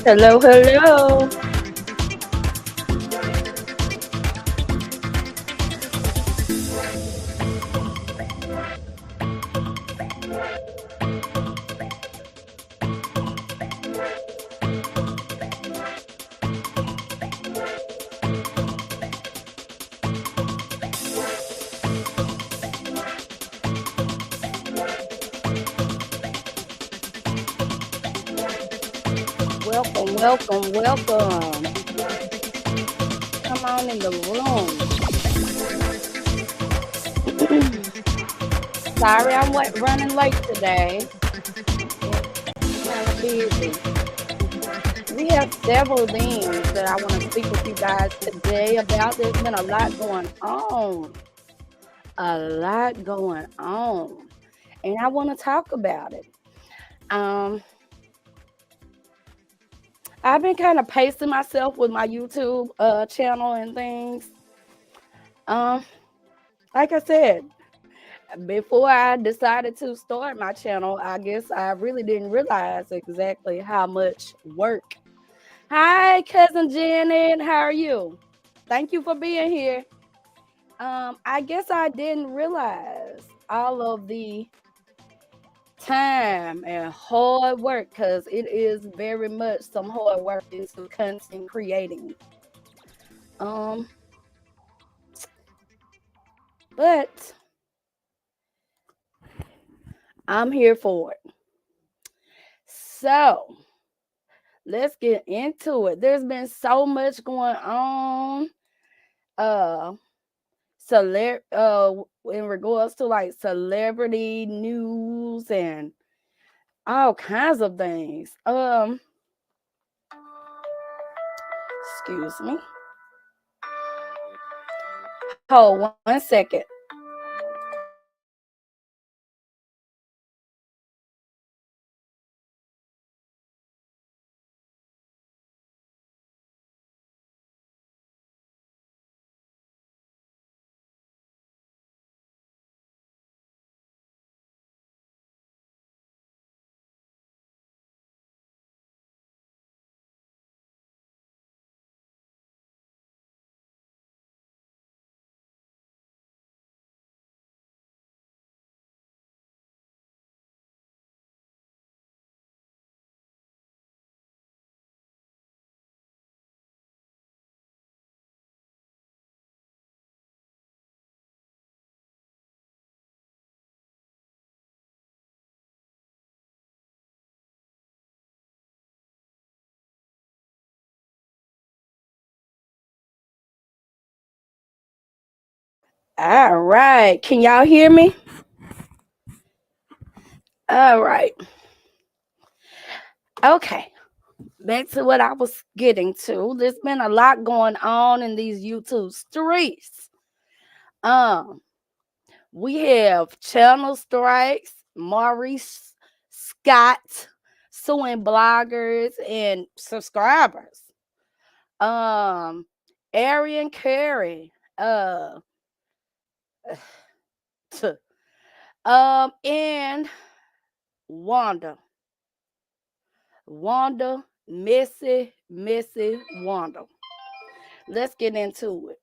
Hello, hello. Welcome, welcome, welcome. Come on in the room. Sorry, running late today. Kind of busy. We have several things that I want to speak with you guys today about. There's been a lot going on. A lot going on. And I want to talk about it. Um, I've been kind of pacing myself with my YouTube channel and things. Um, like I said, before I decided to start my channel, I guess I really didn't realize exactly how much work. Hi, cousin Janet. How are you? Thank you for being here. I guess I didn't realize all of the time and hard work, because it is very much some hard work into content creating. Um, but I'm here for it. So let's get into it. There's been so much going on. Uh, in regards to like celebrity news and all kinds of things. Excuse me. Hold 1 second. All right. Can y'all hear me? All right. Okay. Back to what I was getting to. There's been a lot going on in these YouTube streets. Um, we have channel strikes, Maurice Scott suing bloggers and subscribers. Um, Arian Curry, and Wanda. Wanda, Missy Wanda. Let's get into it.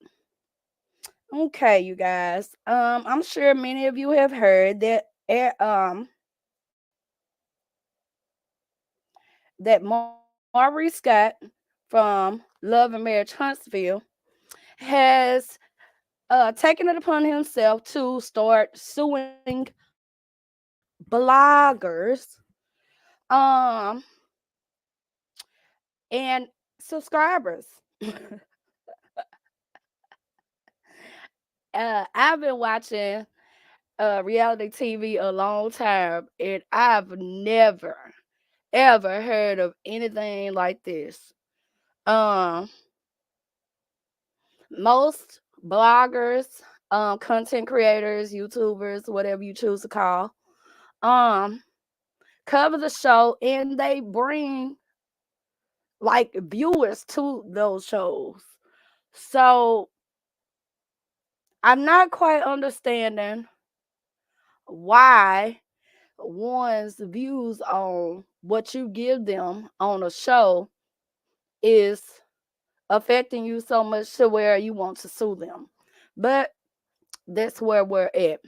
Okay, you guys. I'm sure many of you have heard that that Maurice Scott from Love and Marriage Huntsville has taken it upon himself to start suing bloggers um and subscribers. I've been watching reality TV a long time, and I've never ever heard of anything like this. Um, Most bloggers, content creators, YouTubers, whatever you choose to call, um, cover the show and they bring like viewers to those shows. So I'm not quite understanding why one's views on what you give them on a show is affecting you so much to where you want to sue them. But that's where we're at.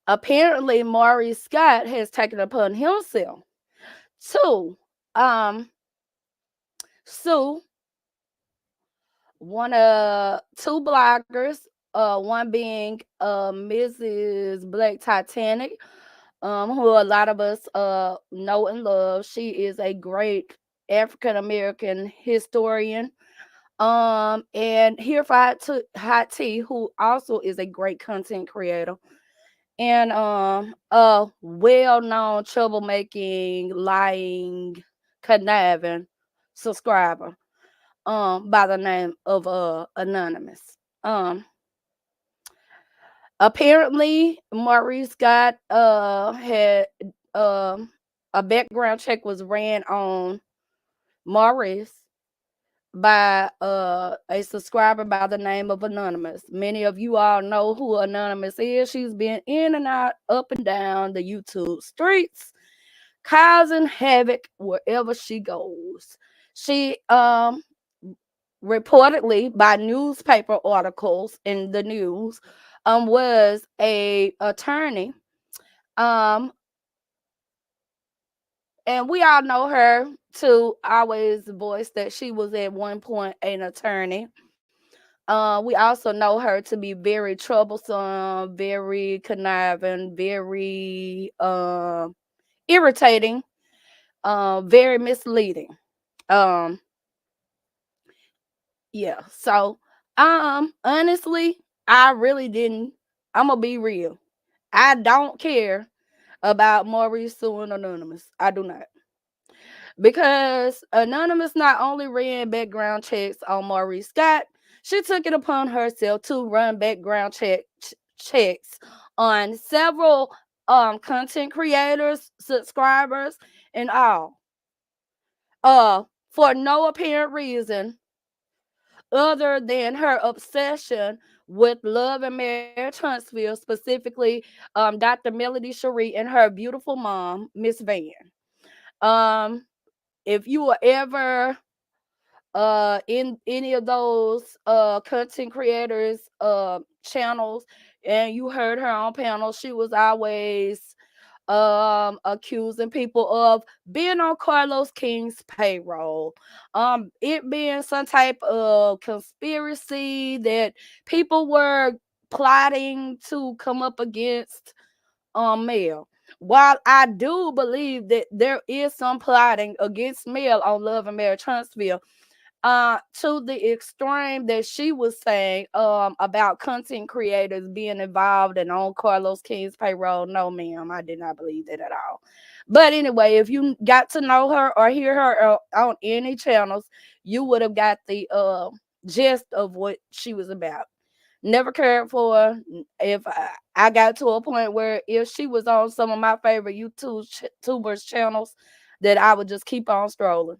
Apparently, Maurice Scott has taken upon himself to um, sue two bloggers, one being Mrs. Black Titanic, who a lot of us know and love. She is a great African American historian. And here for Hot Tea, who also is a great content creator and a well-known troublemaking, lying, conniving subscriber by the name of Anonymous. Apparently Maurice Scott had a background check was ran on Maurice by a subscriber by the name of Anonymous. Many of you all know who Anonymous is. She's been in and out, up and down the YouTube streets, causing havoc wherever she goes. She reportedly by newspaper articles in the news was a attorney, um and we all know her to always voice that she was at one point an attorney. We also know her to be very troublesome, very conniving, very irritating, very misleading. Um, yeah. So, honestly, I really didn't. I'm gonna be real. I don't care about Maurice suing Anonymous. I do not. Because Anonymous not only ran background checks on Maurice Scott, she took it upon herself to run background checks on several content creators, subscribers, and all. For no apparent reason other than her obsession with Love and Marriage Huntsville, specifically Dr. Melody Cherie and her beautiful mom, Miss Van. Um, if you were ever in any of those content creators channels and you heard her on panels, she was always accusing people of being on Carlos King's payroll, it being some type of conspiracy that people were plotting to come up against Mel. While I do believe that there is some plotting against Mel on Love and Marriage Huntsville, to the extreme that she was saying about content creators being involved and on Carlos King's payroll, no ma'am, I did not believe that at all. But anyway, if you got to know her or hear her on any channels, you would have got the gist of what she was about. Never cared for her. If I got to a point where if she was on some of my favorite YouTubers channels, that I would just keep on strolling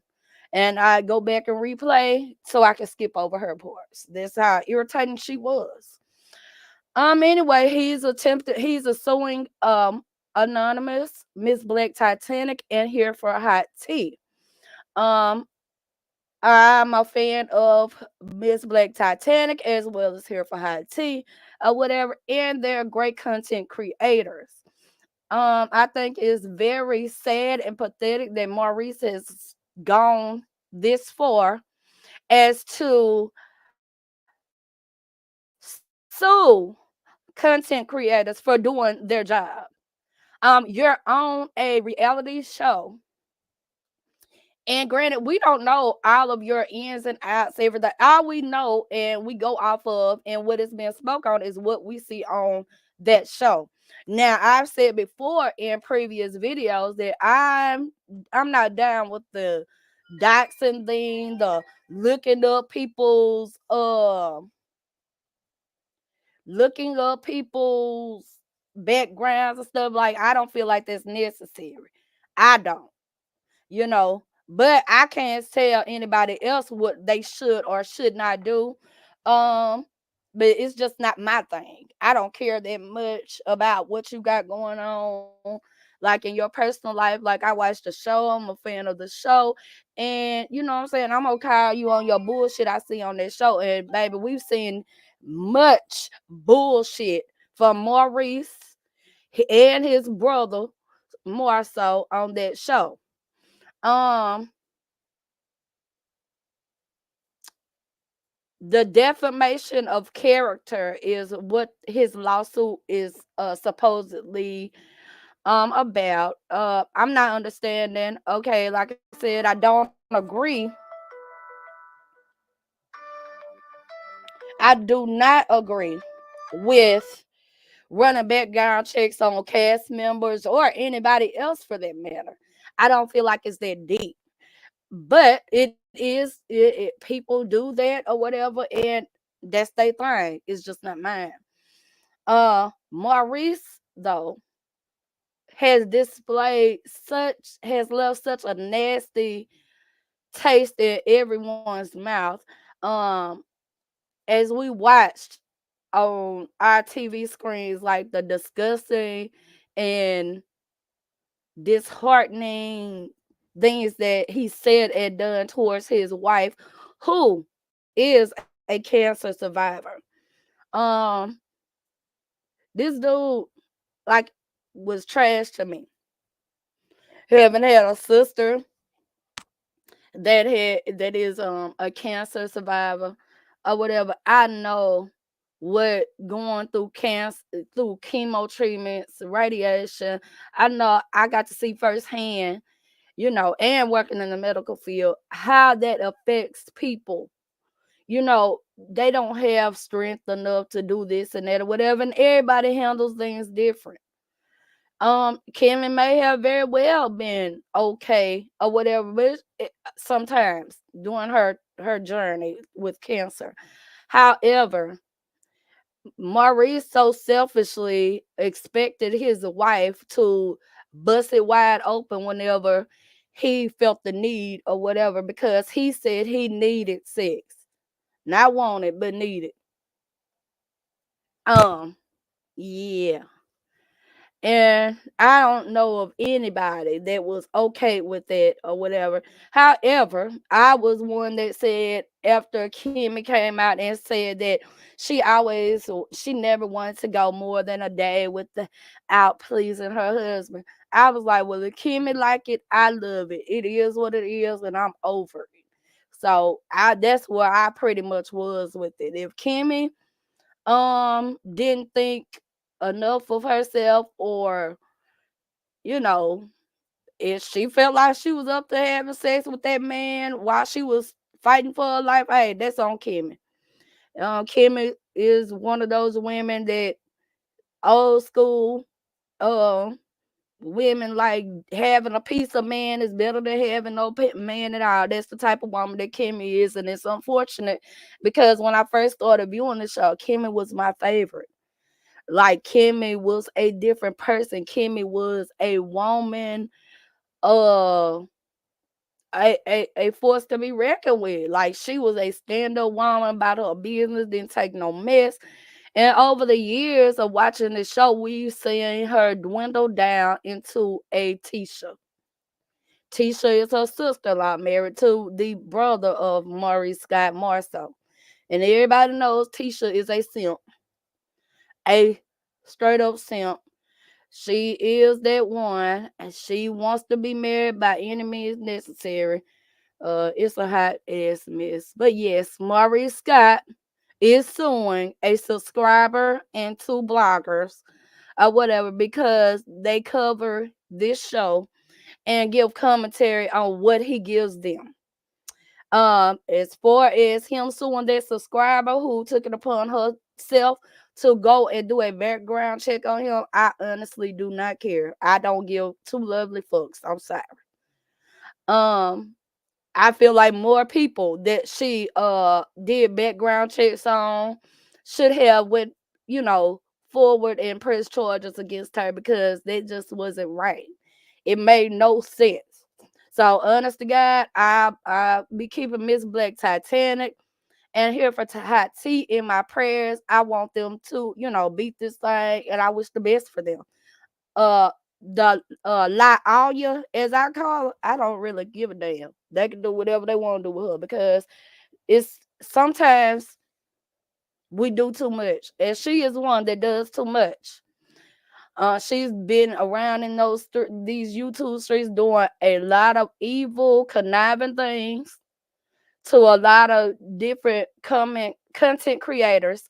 and I go back and replay so I can skip over her parts. That's how irritating she was. Anyway, he's suing Anonymous, Miss Black Titanic, and Here for Hot Tea. Um, I'm a fan of Miss Black Titanic as well as Here for Hot Tea or whatever, and they're great content creators. I think it's very sad and pathetic that Maurice has gone this far as to sue content creators for doing their job. You're on a reality show. And granted, we don't know all of your ins and outs, everything. All we know and we go off of and what is being spoke on is what we see on that show. Now, I've said before in previous videos that I'm not down with the doxing thing, the looking up people's backgrounds and stuff. Like, I don't feel like that's necessary. I don't, you know, but I can't tell anybody else what they should or should not do. Um, but it's just not my thing. I don't care that much about what you got going on, like in your personal life. Like, I watched the show, I'm a fan of the show, and you know what I'm saying. I'm gonna call you on your bullshit I see on that show. And baby, we've seen much bullshit from Maurice and his brother, more so on that show. Um, the defamation of character is what his lawsuit is supposedly about. I'm not understanding. Okay, like I said, I don't agree. I do not agree with running background checks on cast members or anybody else for that matter. I don't feel like it's that deep. But people do that or whatever, and that's their thing. It's just not mine. Maurice though has left such a nasty taste in everyone's mouth. Um, as we watched on our TV screens, like the disgusting and disheartening things that he said and done towards his wife, who is a cancer survivor. Um, this dude like was trash to me. Having had a sister that is a cancer survivor or whatever, I know what going through cancer, through chemo treatments, radiation. I know I got to see firsthand, you know, and working in the medical field, how that affects people. You know, they don't have strength enough to do this and that or whatever, and everybody handles things different. Kimmy may have very well been okay or whatever, but sometimes during her journey with cancer. However, Maurice so selfishly expected his wife to bust it wide open whenever he felt the need or whatever, because he said he needed sex. Not wanted, but needed. Um, yeah. And I don't know of anybody that was okay with that or whatever. However, I was one that said after Kimmy came out and said that she never wanted to go more than a day with the out pleasing her husband. I was like, well, if Kimmy like it, I love it. It is what it is, and I'm over it. So that's where I pretty much was with it. If Kimmy didn't think enough of herself, or you know, if she felt like she was up to having sex with that man while she was fighting for her life, hey, that's on Kimmy. Kimmy is one of those women that old school uh women like having a piece of man is better than having no man at all. That's the type of woman that Kimmy is, and it's unfortunate because when I first started viewing the show, Kimmy was my favorite. Like, Kimmy was a different person. Kimmy was a woman, uh, a force to be reckoned with. Like, she was a stand-up woman about her business, didn't take no mess. And over the years of watching the show, we've seen her dwindle down into a Tisha. Tisha is her sister-in-law, married to the brother of Maurice Scott Marceau. And everybody knows Tisha is a simp, a straight up simp. She is that one, and she wants to be married by any means necessary. It's a hot ass mess. But yes, Maurice Scott is suing a subscriber and two bloggers or whatever because they cover this show and give commentary on what he gives them. As far as him suing that subscriber who took it upon herself to go and do a background check on him, I honestly do not care. I don't give two lovely fucks. I'm sorry. Um, I feel like more people that she did background checks on should have went, you know, forward and press charges against her because that just wasn't right. It made no sense. So honest to God, I be keeping Miss Black Titanic and here for hot tea in my prayers. I want them to, you know, beat this thing, and I wish the best for them. uh the La'Auya, as I call her, I don't really give a damn. They can do whatever they want to do with her because it's sometimes we do too much, and she is one that does too much. She's been around in these YouTube streets doing a lot of evil, conniving things to a lot of different content creators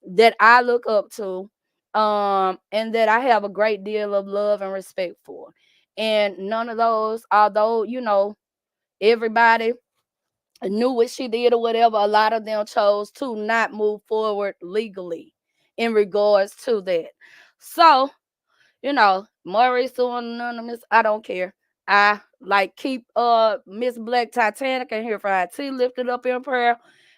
that I look up to, and that I have a great deal of love and respect for. And none of those, although everybody knew what she did or whatever, a lot of them chose to not move forward legally in regards to that. So Maurice doing anonymous, I don't care. I like keep Miss Black Titanic and here for IT lifted up in prayer.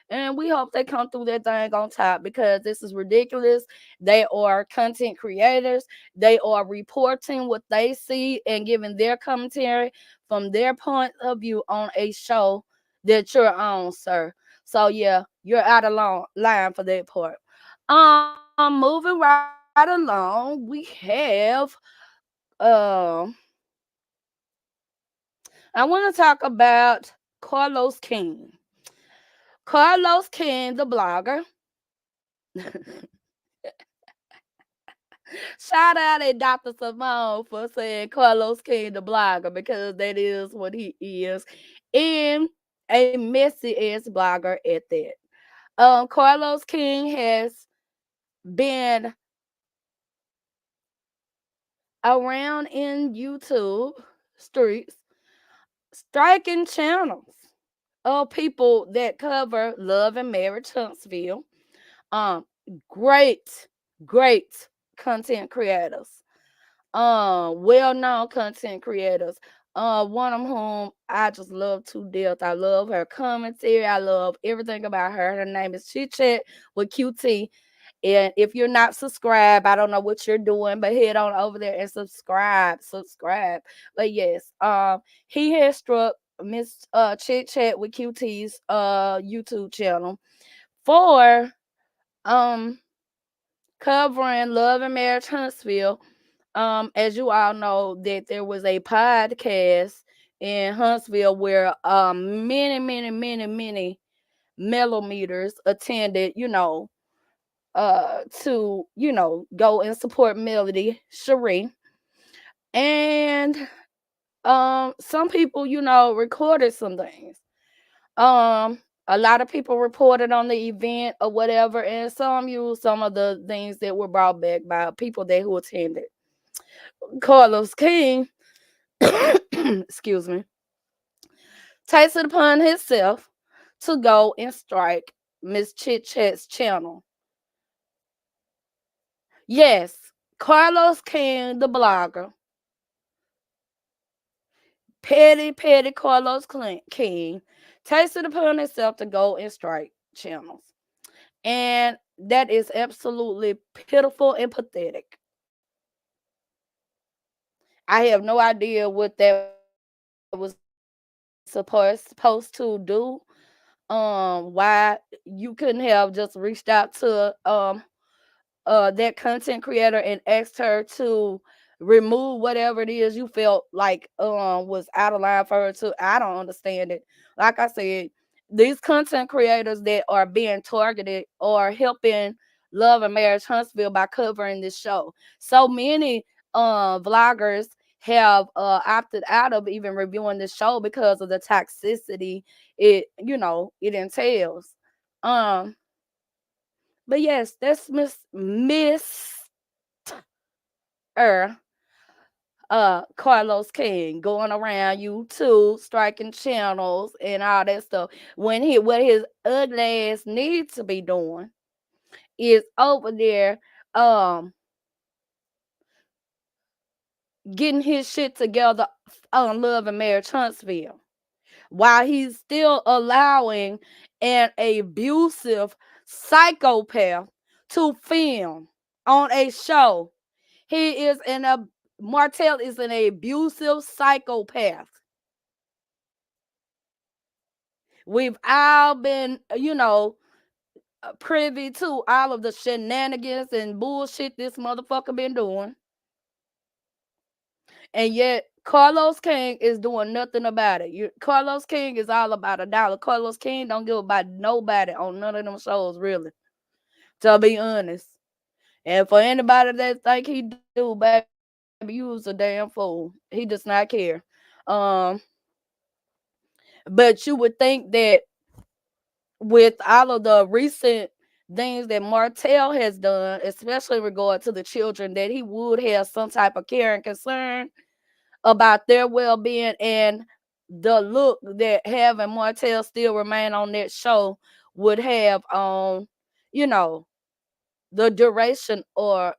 And we hope they come through that thing on top because this is ridiculous. They are content creators. They are reporting what they see and giving their commentary from their point of view on a show that you're on, sir. So yeah, you're out of line for that part. Moving right along, we have um I want to talk about Carlos King. Carlos King, the blogger. Shout out at Dr. Simone for saying Carlos King, the blogger, because that is what he is. And a messy ass blogger at that. Carlos King has been around in YouTube streets striking channels of people that cover love and marriage Huntsville. Um, great, great content creators. Well-known content creators. One of whom I just love to death. I love her commentary. I love everything about her. Her name is Chit Chat with QT. And if you're not subscribed, I don't know what you're doing, but head on over there and subscribe. Subscribe. But yes, he has struck Miss Chit Chat with QT's YouTube channel for um covering Love and Marriage Huntsville. As you all know, that there was a podcast in Huntsville where many, many, many, many millimeters attended, to go and support Melody Cherie. And some people, recorded some things. A lot of people reported on the event or whatever, and some used some of the things that were brought back by people who attended. Carlos King, excuse me, takes it upon himself to go and strike Miss Chit Chat's channel. Yes, Carlos King, the blogger, petty Carlos King, takes it upon himself to go and strike channels. And that is absolutely pitiful and pathetic. I have no idea what that was supposed to do. Why you couldn't have just reached out to that content creator and asked her to remove whatever it is you felt like was out of line for her to. I don't understand it. Like I said, these content creators that are being targeted are helping Love and Marriage Huntsville by covering this show. So many vloggers have opted out of even reviewing this show because of the toxicity it entails. Um but yes, that's Miss Er Carlos King going around YouTube striking channels and all that stuff. When what his ugly ass needs to be doing is over there um getting his shit together on Love and Marriage Huntsville, while he's still allowing an abusive psychopath to film on a show. He is Martell is an abusive psychopath. We've all been, privy to all of the shenanigans and bullshit this motherfucker been doing. And yet Carlos King is doing nothing about it. Carlos King is all about a dollar. Carlos King don't give about nobody on none of them shows, really, to be honest. And for anybody that think he do, baby, you was a damn fool. He does not care. Um, but you would think that with all of the recent things that Martell has done, especially in regard to the children, that he would have some type of care and concern about their well-being, and the look that having Martell still remain on that show would have on, you know, the duration or,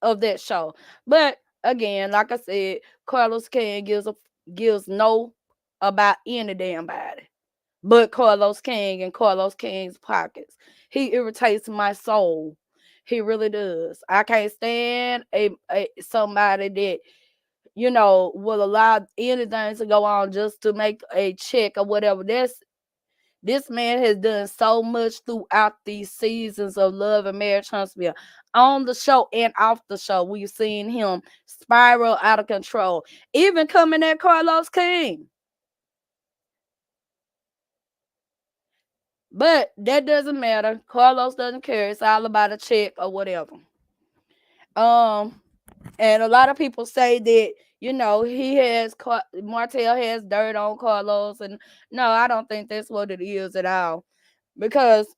of that show. But again, like I said, Carlos King gives no about any damn body but Carlos King and Carlos King's pockets. He irritates my soul. He really does. I can't stand a somebody that will allow anything to go on just to make a check or whatever. This man has done so much throughout these seasons of Love and Marriage Huntsville. On the show and off the show, we've seen him spiral out of control. Even coming at Carlos King. But that doesn't matter. Carlos doesn't care. It's all about a check or whatever. And a lot of people say that Martell has dirt on Carlos, and no, I don't think that's what it is at all, because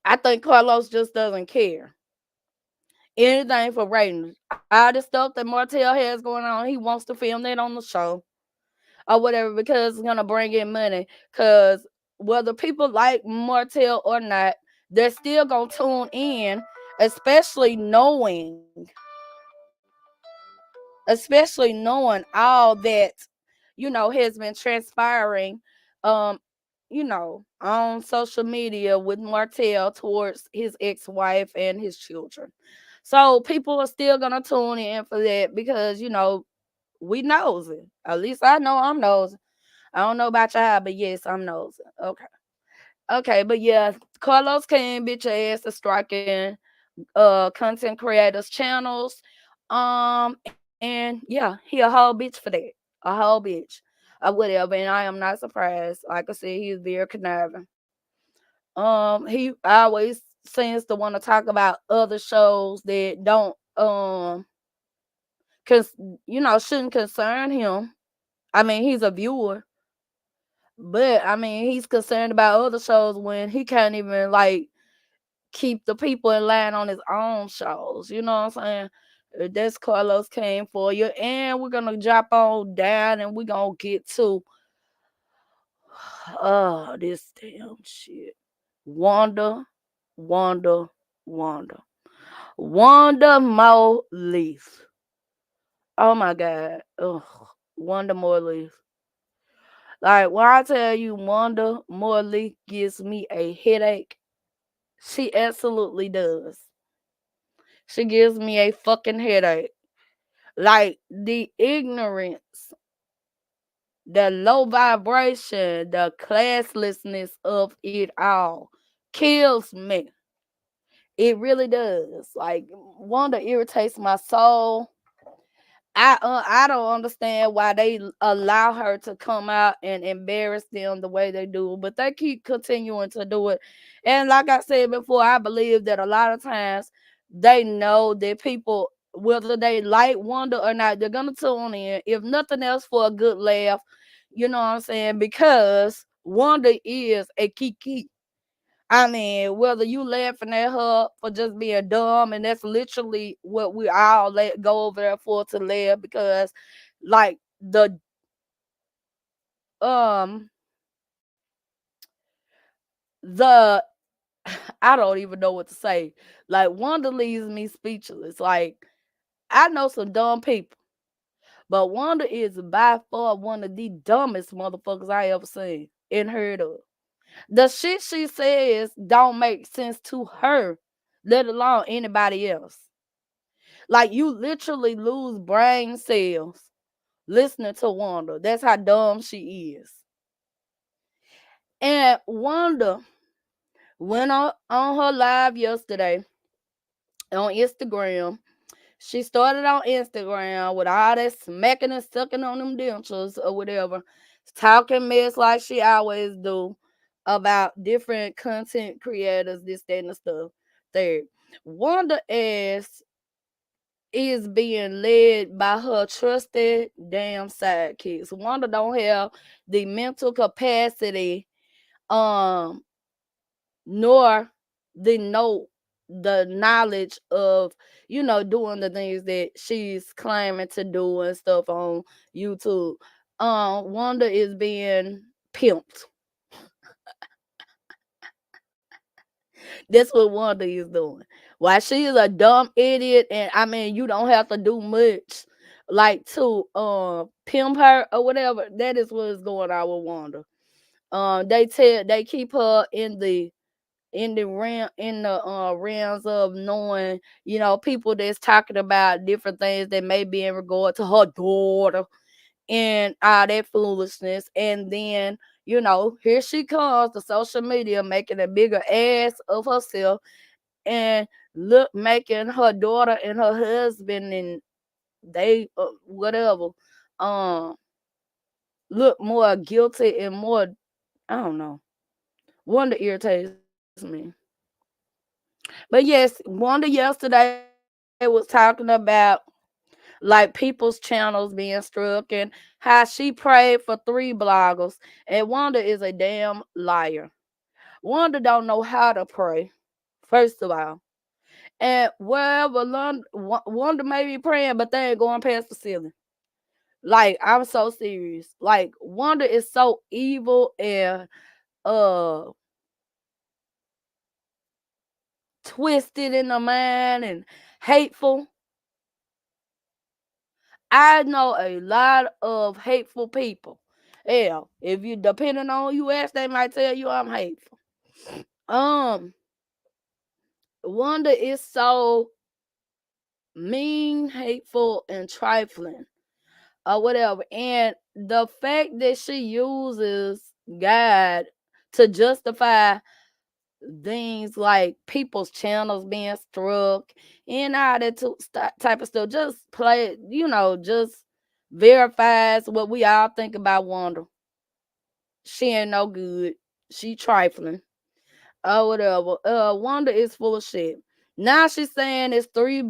I think Carlos just doesn't care anything for ratings. All the stuff that Martell has going on, he wants to film that on the show or whatever because it's gonna bring in money. Because whether people like Martell or not, they're still gonna tune in, especially knowing all that has been transpiring on social media with Martell towards his ex-wife and his children. So people are still gonna tune in for that because we nosy. At least I know I'm nosy. I don't know about y'all, but yes, I'm nosy. Okay, but yeah, Carlos King, bitch your ass is striking content creators channels. And yeah, he a whole bitch for that. A whole bitch. Whatever. And I am not surprised. Like I said, he's very conniving. He always seems to want to talk about other shows that don't cause shouldn't concern him. I mean, he's a viewer, but I mean he's concerned about other shows when he can't even like keep the people in line on his own shows. You know what I'm saying? That's Carlos King for you. And we're gonna drop on down and we're gonna get to this damn shit. Wanda, Wanda, Wanda. Wanda Mo Leaf. Oh my god. Ugh. Wanda Moore Leaf. Like when I tell you Wanda Moore Leaf gives me a headache, she absolutely does. She gives me a fucking headache. Like the ignorance, the low vibration, the classlessness of it all kills me. It really does. Like Wanda irritates my soul. I don't understand why they allow her to come out and embarrass them the way they do, but they keep continuing to do it. And like I said before, I believe that a lot of times they know that people, whether they like Wanda or not, they're gonna tune in, if nothing else for a good laugh. You know what I'm saying? Because Wanda is a kiki. I mean, whether you laughing at her for just being dumb, and that's literally what we all let go over there for, to laugh, because like um the I don't even know what to say. Like Wanda leaves me speechless. Like I know some dumb people, but Wanda is by far one of the dumbest motherfuckers I ever seen and heard of. The shit she says don't make sense to her, let alone anybody else. Like you literally lose brain cells listening to Wanda. That's how dumb she is. And Wanda went on her live yesterday on Instagram. She started on Instagram with all that smacking and sucking on them dentures or whatever, talking mess like she always do about different content creators, this, that, and the stuff. There, Wanda asked is being led by her trusted damn sidekicks. Wanda don't have the mental capacity, um, nor the knowledge of, doing the things that she's claiming to do and stuff on YouTube. Wanda is being pimped. That's what Wanda is doing. Why she is a dumb idiot, and I mean you don't have to do much like to pimp her or whatever. That is what is going on with Wanda. They keep her in the realms of knowing, people that's talking about different things that may be in regard to her daughter and all that foolishness. And then, here she comes to social media making a bigger ass of herself, and look, making her daughter and her husband and they whatever um look more guilty and more, I don't know. Wanda irritates me. But yes, Wanda yesterday was talking about like people's channels being struck, and how she prayed for 3 bloggers. And Wanda is a damn liar. Wanda don't know how to pray, first of all. And wherever Wanda may be praying, but they ain't going past the ceiling. Like, I'm so serious. Like, Wanda is so evil and uh twisted in the mind and hateful. I know a lot of hateful people. Yeah, if you depending on who you ask, they might tell you I'm hateful. Um, Wanda is so mean, hateful, and trifling, or whatever. And the fact that she uses God to justify things like people's channels being struck and all that type of stuff, just play, just verifies what we all think about Wanda. She ain't no good. She trifling. Or whatever. Wanda is full of shit. Now she's saying it's 3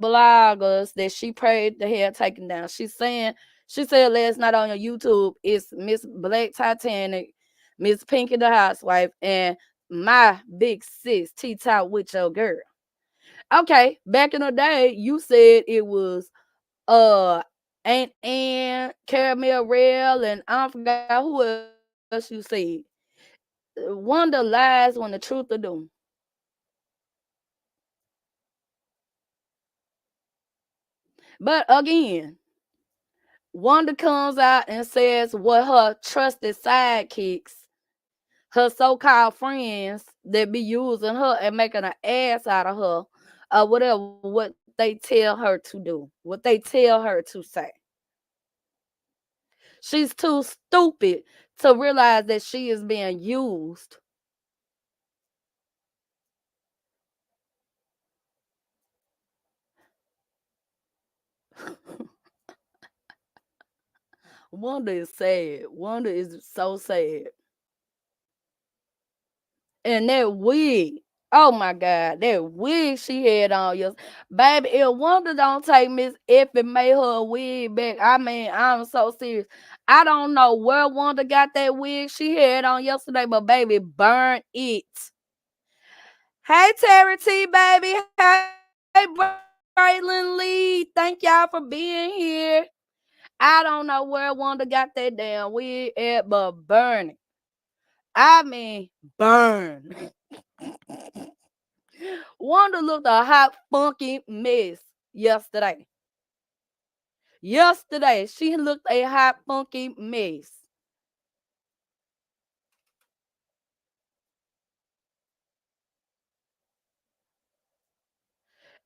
bloggers that she prayed to have taken down. She said last night on your YouTube, it's Miss Black Titanic, Miss Pinky the Housewife, and my big sis T Top with your girl. Okay, back in the day, you said it was uh Aunt Ann, Caramel Rail, and I forgot who else you said. Wanda lies when the truth are due. But again, Wanda comes out and says what her trusted sidekicks, her so-called friends that be using her and making an ass out of her, or whatever, what they tell her to do, what they tell her to say. She's too stupid to realize that she is being used. Wanda is sad. Wanda is so sad. And that wig, oh my God, that wig she had on, yes, baby. If Wanda don't take Miss F and make her a wig back, I mean, I'm so serious. I don't know where Wanda got that wig she had on yesterday, but baby, burn it. Hey, Terry T, baby. Hey, Braylon Lee. Thank y'all for being here. I don't know where Wanda got that damn wig at, but burn it. I mean, burn. Wanda looked a hot, funky mess yesterday. Yesterday, she looked a hot, funky mess.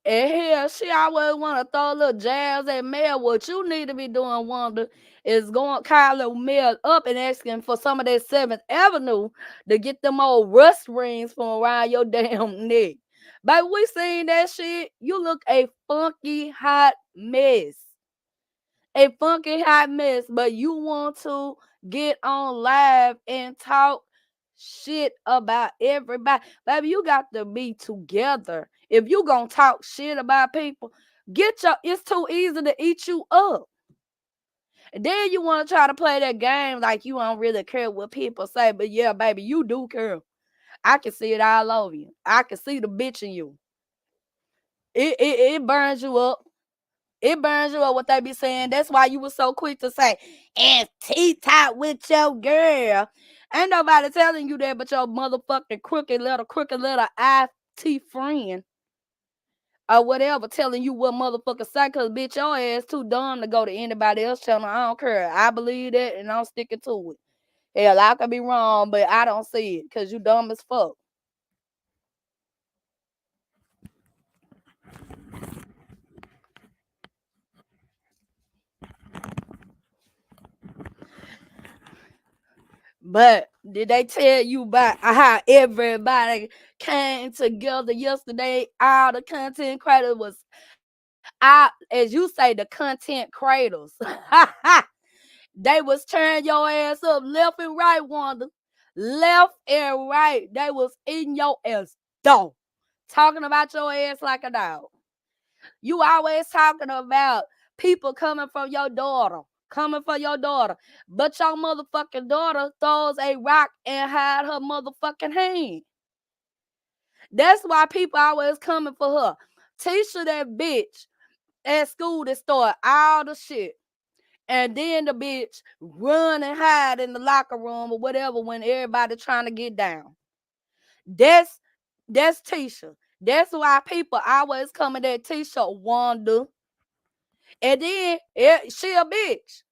And hell, she always want to throw a little jabs at Mel. What you need to be doing, Wanda, is going calling Mel up and asking for some of that 7th Avenue to get them old rust rings from around your damn neck. Baby, we seen that shit. You look a funky, hot mess. A funky hot mess, but you want to get on live and talk shit about everybody. Baby, you got to be together. If you gonna talk shit about people, it's too easy to eat you up. And then you want to try to play that game like you don't really care what people say, but yeah, baby, you do care. I can see it all over you. I can see the bitch in you. It burns you up. It burns you up what they be saying. That's why you was so quick to say, and T-top with your girl. Ain't nobody telling you that but your motherfucking crooked little IT friend. Or whatever, telling you what motherfucker say, cause bitch, your ass too dumb to go to anybody else channel. I don't care. I believe that and I'm sticking to it. Hell, I could be wrong, but I don't see it, cause you dumb as fuck. But did they tell you about how everybody came together yesterday? All the content creators was out, as you say, the content creators. They was turning your ass up left and right, Wanda. Left and right. They was eating your ass dog. Talking about your ass like a dog. You always talking about people coming from your daughter, coming for your daughter. But your motherfucking daughter throws a rock and hide her motherfucking hand. That's why people always coming for her. Tisha, that bitch at school that started all the shit. And then the bitch run and hide in the locker room or whatever when everybody trying to get down. That's Tisha. That's why people always coming at Tisha, Wanda. And then she a bitch.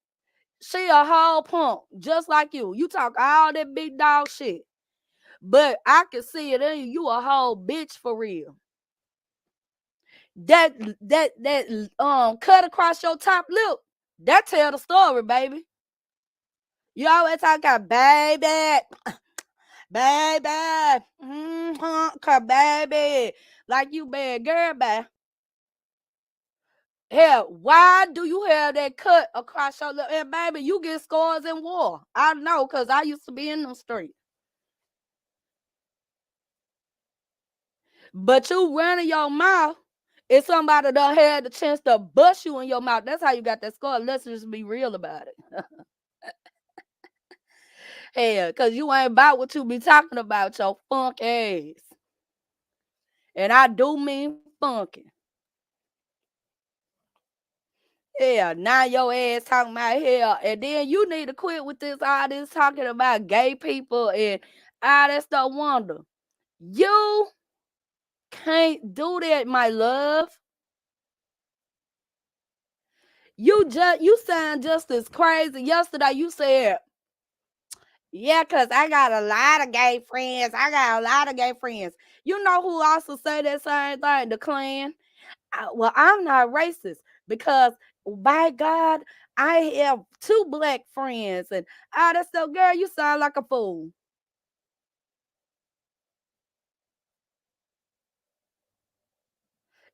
She a whole punk, just like you. You talk all that big dog shit. But I can see it in you. You a whole bitch for real. That cut across your top lip, that tell the story, baby. You always talk about baby, baby, baby, like you bad girl, baby. Hell, why do you have that cut across your lip? And baby, you get scars in war. I know, cause I used to be in them streets. But you running your mouth, if somebody done had the chance to bust you in your mouth, that's how you got that scar. Let's just be real about it. Hell, cause you ain't about what you be talking about, your funk ass. And I do mean funky. Yeah, now your ass talking about hell. And then you need to quit with all this talking about gay people and all that stuff. Wonder. You can't do that, my love. You sound just as crazy. Yesterday you said, yeah, because I got a lot of gay friends. I got a lot of gay friends. You know who also say that same thing? The Klan. Well, I'm not racist because by God, I have 2 black friends and all that stuff. Girl, you sound like a fool.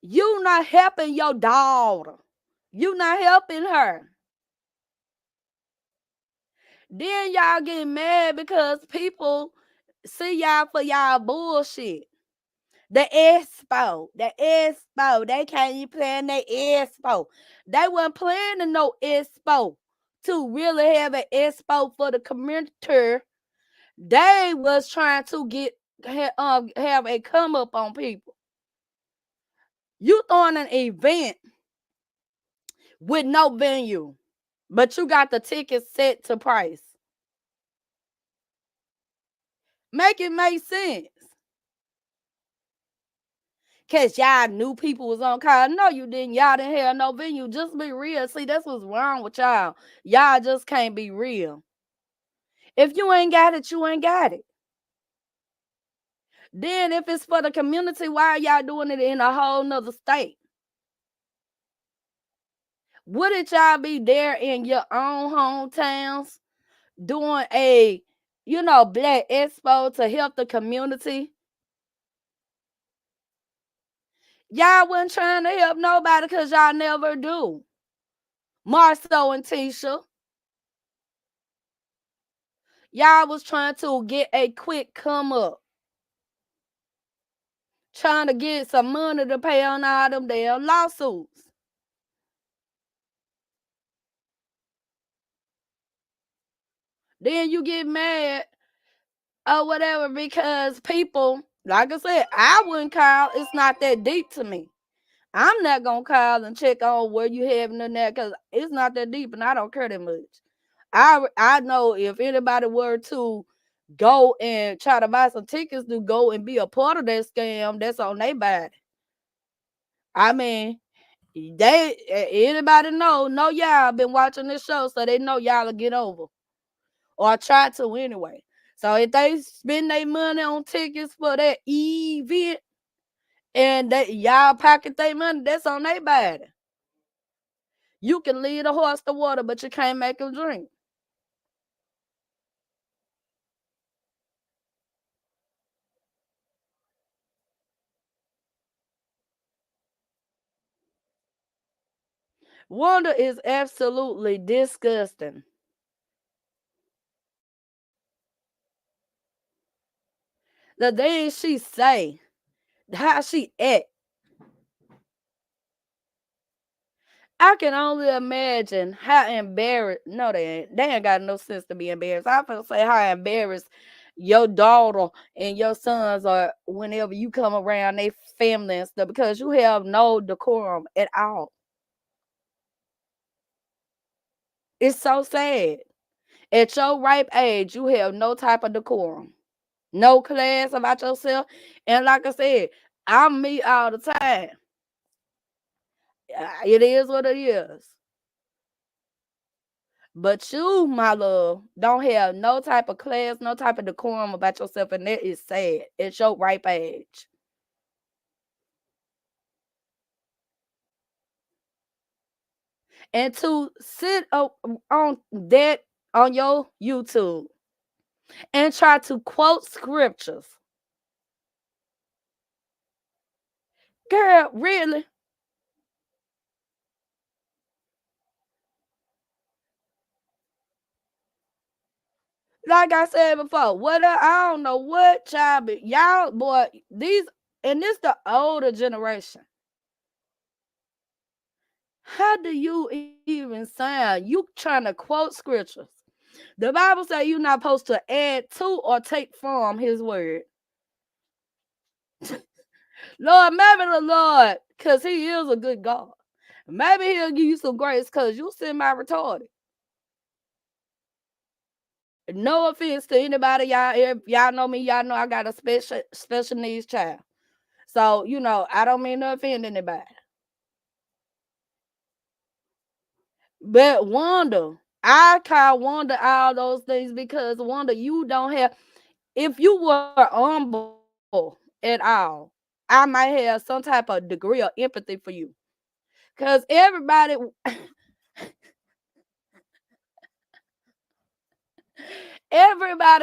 You not helping your daughter. You not helping her. Then y'all get mad because people see y'all for y'all bullshit. The expo, they can't even plan their expo. They weren't planning no expo to really have an expo for the community. They was trying to have a come up on people. You throwing an event with no venue, but you got the tickets set to price. Make it make sense. Cause y'all knew people was on call. No, you didn't. Y'all didn't have no venue. Just be real. See, that's what's wrong with y'all. Y'all just can't be real. If you ain't got it, you ain't got it. Then if it's for the community, why are y'all doing it in a whole nother state? Wouldn't y'all be there in your own hometowns doing a, Black Expo to help the community? Y'all wasn't trying to help nobody because y'all never do. Marceau and Tisha, y'all was trying to get a quick come up. Trying to get some money to pay on all them damn lawsuits. Then you get mad or whatever because people, like I said, I wouldn't call. It's not that deep to me. I'm not gonna call and check on where you having in there because it's not that deep and I don't care that much. I know if anybody were to go and try to buy some tickets to go and be a part of that scam, that's on their body. I mean, anybody know y'all been watching this show, so they know y'all will get over. Or try to anyway. So if they spend their money on tickets for that event and that y'all pocket their money, that's on their body. You can lead a horse to water, but you can't make him drink. Wanda is absolutely disgusting. The things she say, how she act, I can only imagine how embarrassed. No, they ain't got no sense to be embarrassed. I feel say how embarrassed your daughter and your sons are whenever you come around their family and stuff because you have no decorum at all. It's so sad. At your ripe age, you have no type of decorum, no class about yourself. And like I said, I'm me all the time. It is what it is. But you, my love, don't have no type of class, no type of decorum about yourself, and that is sad. It's your ripe age. And to sit on that on your YouTube and try to quote scriptures. Girl, really? Like I said before, I don't know what y'all boy, these and this the older generation. How do you even sound? You trying to quote scriptures. The Bible say you're not supposed to add to or take from his word. Lord, maybe the Lord, because he is a good God. Maybe he'll give you some grace because you semi-retarded. No offense to anybody, y'all. If y'all know me, y'all know I got a special needs child. So, I don't mean to offend anybody. But Wanda, I call Wanda all those things because Wanda, you don't have, if you were humble at all, I might have some type of degree of empathy for you. Because everybody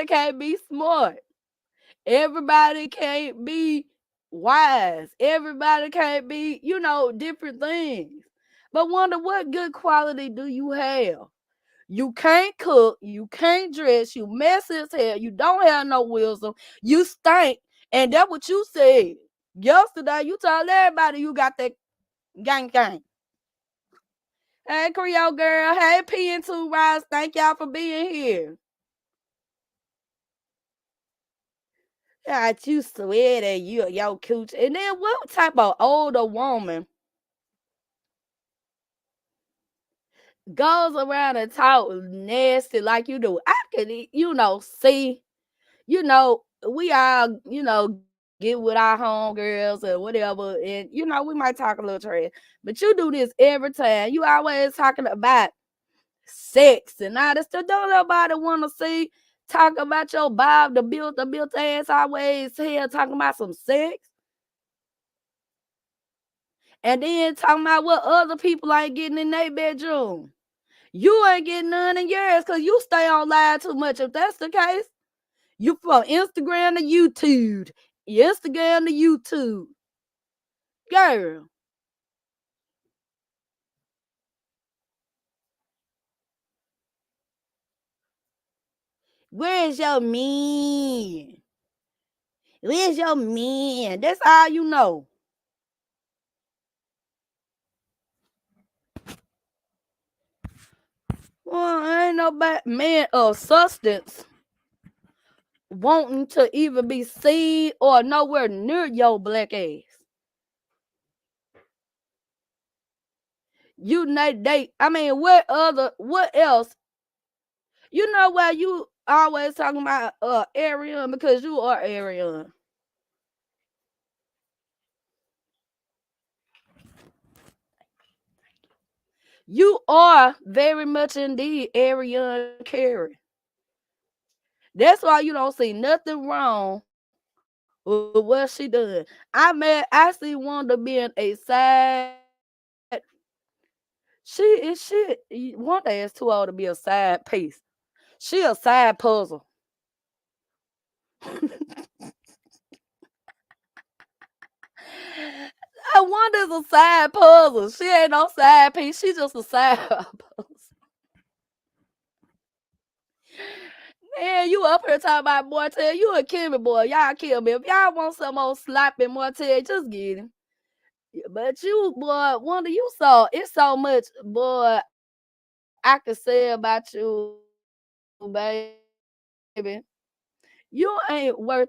can't be smart. Everybody can't be wise. Everybody can't be, different things. But wonder what good quality do you have? You can't cook, you can't dress, you messy as hell, you don't have no wisdom, you stink, and that's what you said. Yesterday, you told everybody you got that gang gang. Hey, Creole girl. Hey, PN2 Rise. Thank y'all for being here. God, you swear you your cooch. And then what type of older woman goes around and talk nasty like you do? I could, see, we all, get with our homegirls or whatever, and we might talk a little trash. But you do this every time. You always talking about sex and all this stuff. Don't nobody want to see talk about your Bob the built ass always here talking about some sex. And then talking about what other people ain't getting in their bedroom. You ain't getting none in yours because you stay on live too much. If that's the case, you from Instagram to YouTube. Instagram to YouTube. Girl. Where's your man? Where's your man? That's all you know. Well, ain't nobody man of substance wanting to even be seen or nowhere near your black ass. You know they. I mean, what else? You know why you always talking about Arian because you are Arian. You are very much indeed Arian Carey. That's why you don't see nothing wrong with what she done. I see Wanda being a side. Wanda is too old to be a side piece. She a side puzzle. I Wanda's a side puzzle. She ain't no side piece. She just a side puzzle. Man, you up here talking about Martell. You a Kimmy boy. Y'all kill me. If y'all want some old sloppy Martell, just get him. But you, boy, Wanda, you saw it's so much, boy, I could say about you, baby. You ain't worth.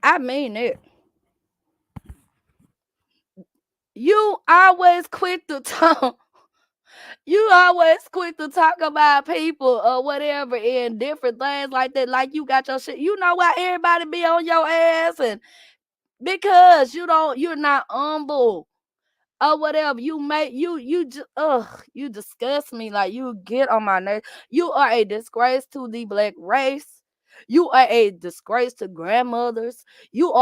I mean it. You always quick to talk. You always quick to talk about people or whatever and different things like that. Like you got your shit. You know why everybody be on your ass and because you're not humble or whatever. You disgust me. Like you get on my nerves. You are a disgrace to the black race. You are a disgrace to grandmothers. You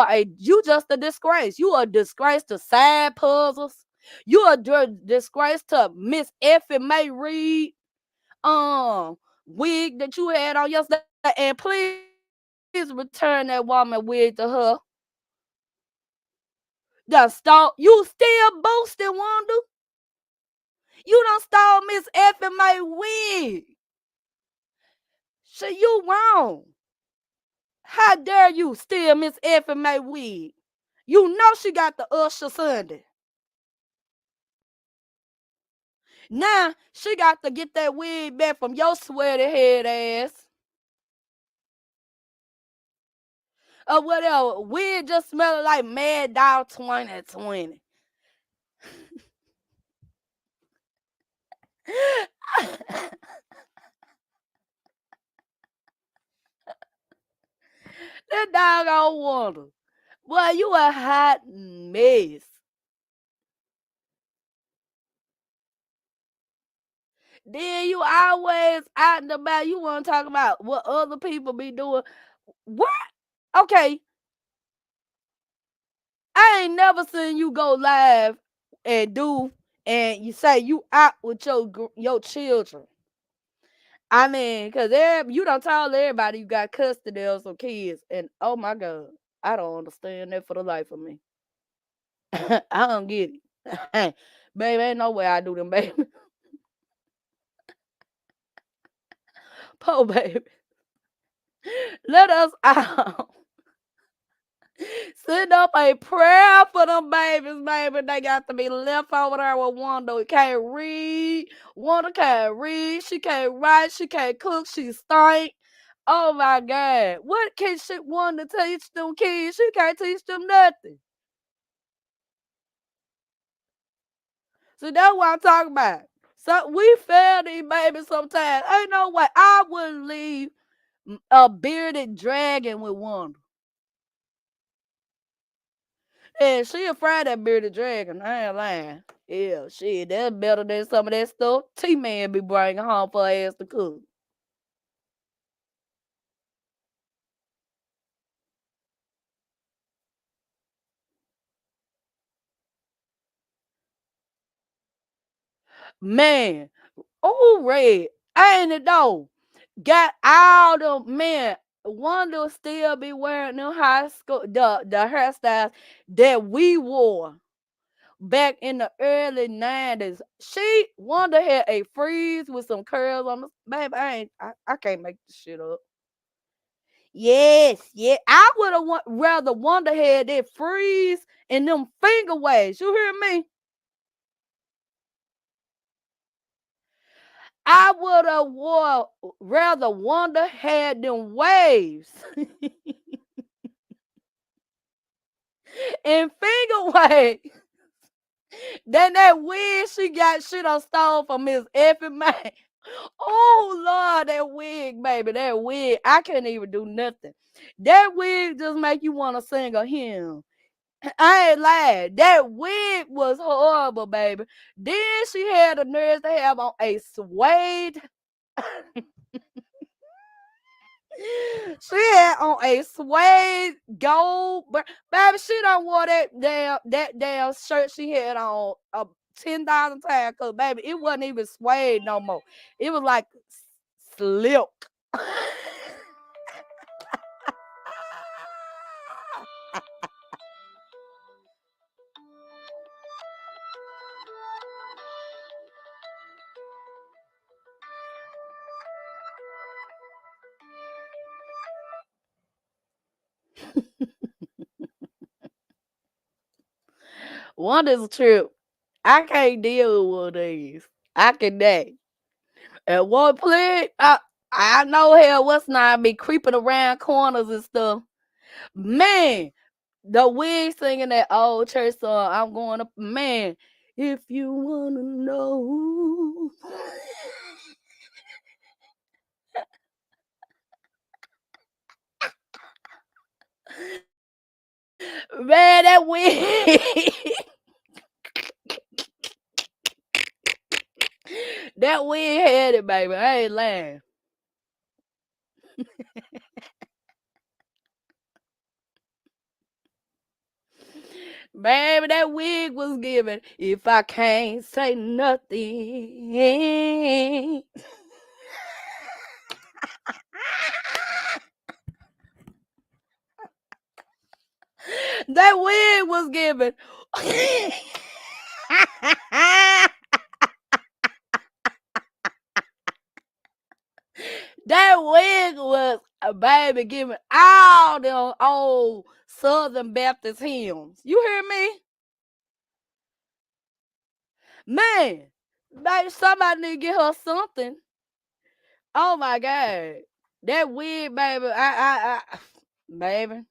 just a disgrace. You are a disgrace to side puzzles. You are a disgrace to Miss Effie May Reed wig that you had on yesterday. And please return that woman wig to her. You still boasting, Wanda. You done stole Miss Effie May wig. So you wrong. How dare you steal Miss Effie May wig? You know she got the Usher Sunday. Now she got to get that wig back from your sweaty head ass. Or whatever. Wig just smelling like Mad Dog 2020. That dog on Wanda. Boy, you a hot mess. Then you always out and about. You want to talk about what other people be doing. What? Okay, I ain't never seen you go live and do and you say you out with your children. I mean, cause you don't tell everybody you got custody of some kids, and oh my god, I don't understand that for the life of me. I don't get it. Baby, ain't no way I do them, baby. Poor baby. Let us out. Send up a prayer for them babies, baby. They got to be left over there with Wanda. Who can't read. Wanda can't read. She can't write. She can't cook. She stink. Oh my God. What can she want to teach them kids? She can't teach them nothing. So that's what I'm talking about. So we fail these babies sometimes. Ain't no way I wouldn't leave a bearded dragon with Wanda. And she afraid that bearded dragon. I ain't lying. Yeah, shit, that's better than some of that stuff T-Man be bringing home for her ass to cook. Man, oh Red, ain't it though? Got all the man. Wanda still be wearing them high school the hairstyles that we wore back in the early 90s. She Wanda had a freeze with some curls on the baby. I can't make this shit up. Yes, yeah. I would have rather Wanda had that freeze and them finger waves. You hear me? I would have rather Wanda had them waves and finger waves than that wig she got shit on stole from Miss Effie Man. Oh Lord, that wig, baby, that wig. I couldn't even do nothing. That wig just make you want to sing a hymn. I ain't lying. That wig was horrible, baby. Then she had the nerve to have on a suede. She had on a suede gold, but baby, she don't wore that damn shirt she had on 10,000 times. Cause baby, it wasn't even suede no more. It was like silk. One is true. I can't deal with one of these. I can that. At one point, I know hell what's not be creeping around corners and stuff. Man, the wig singing that old church song, I'm going up, man. If you wanna know, man, that wig, that wig had it, baby. I ain't lying. Baby, that wig was given. If I can't say nothing, that wig was given. That wig was a baby giving all them old Southern Baptist hymns. You hear me? Man, baby, somebody need to get her something. Oh my God. That wig, baby, baby,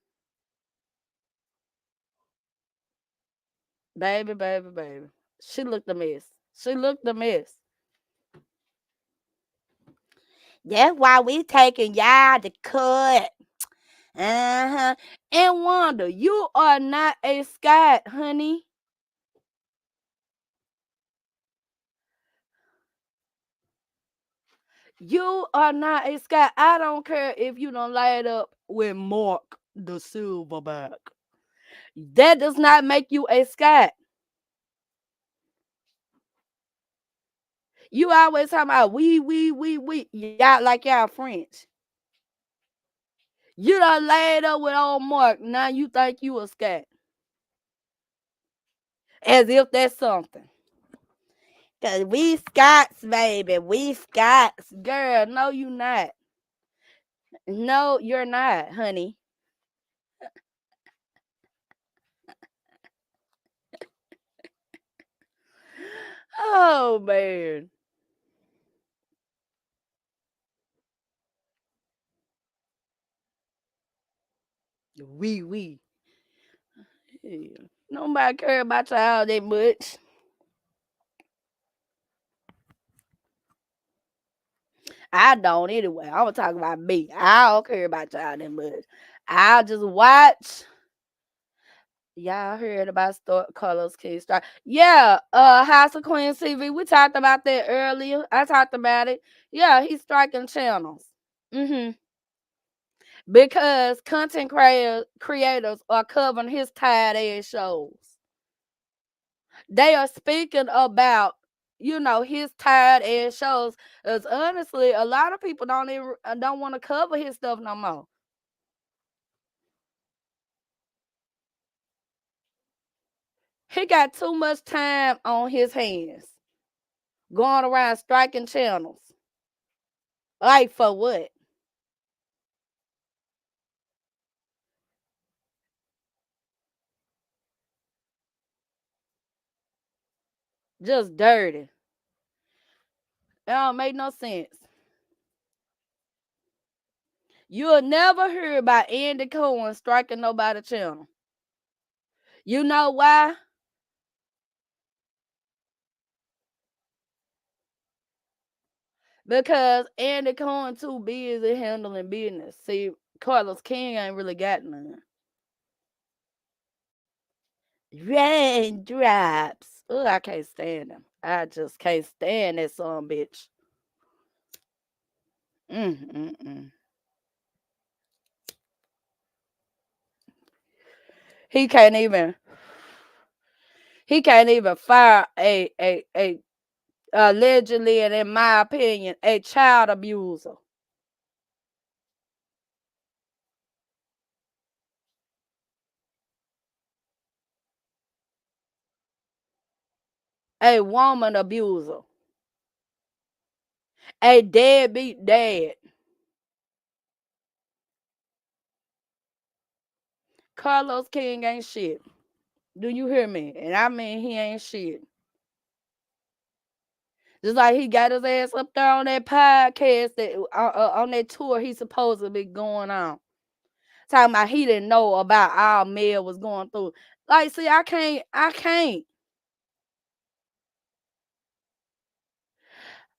baby. She looked a mess. She looked a mess. That's why we taking y'all to cut. Uh-huh. And Wanda, you are not a Scott, honey. You are not a Scott. I don't care if you don't light up with Mark the Silverback. That does not make you a Scott. You always talking about we. Y'all like y'all French. You done laid up with old Mark. Now you think you a Scott. As if that's something. Cause we Scots, baby. We Scots. Girl, no, you not. No, you're not, honey. Oh man. We. Yeah. Nobody care about y'all that much. I don't anyway. I'm gonna talk about me. I don't care about y'all that much. I'll just watch. Y'all heard about Carlos King Star? Yeah, House of Queens TV. We talked about that earlier. I talked about it. Yeah, he's striking channels. Mm-hmm. Because content creators are covering his tired ass shows. They are speaking about, his tired ass shows. As honestly, a lot of people don't want to cover his stuff no more. He got too much time on his hands going around striking channels. Like for what? Just dirty. It don't make no sense. You'll never hear about Andy Cohen striking nobody channel. You know why? Because Andy Cohen too busy handling business. See, Carlos King ain't really got none. Raindrops. Oh, I can't stand him. I just can't stand that son bitch. Mm-mm-mm. He can't even he can't even fire a allegedly, and in my opinion, a child abuser. A woman abuser. A deadbeat dad. Carlos King ain't shit. Do you hear me? And I mean he ain't shit. Just like he got his ass up there on that podcast that on that tour he supposed to be going on. Talking about he didn't know about all Mel was going through. Like, see, I can't.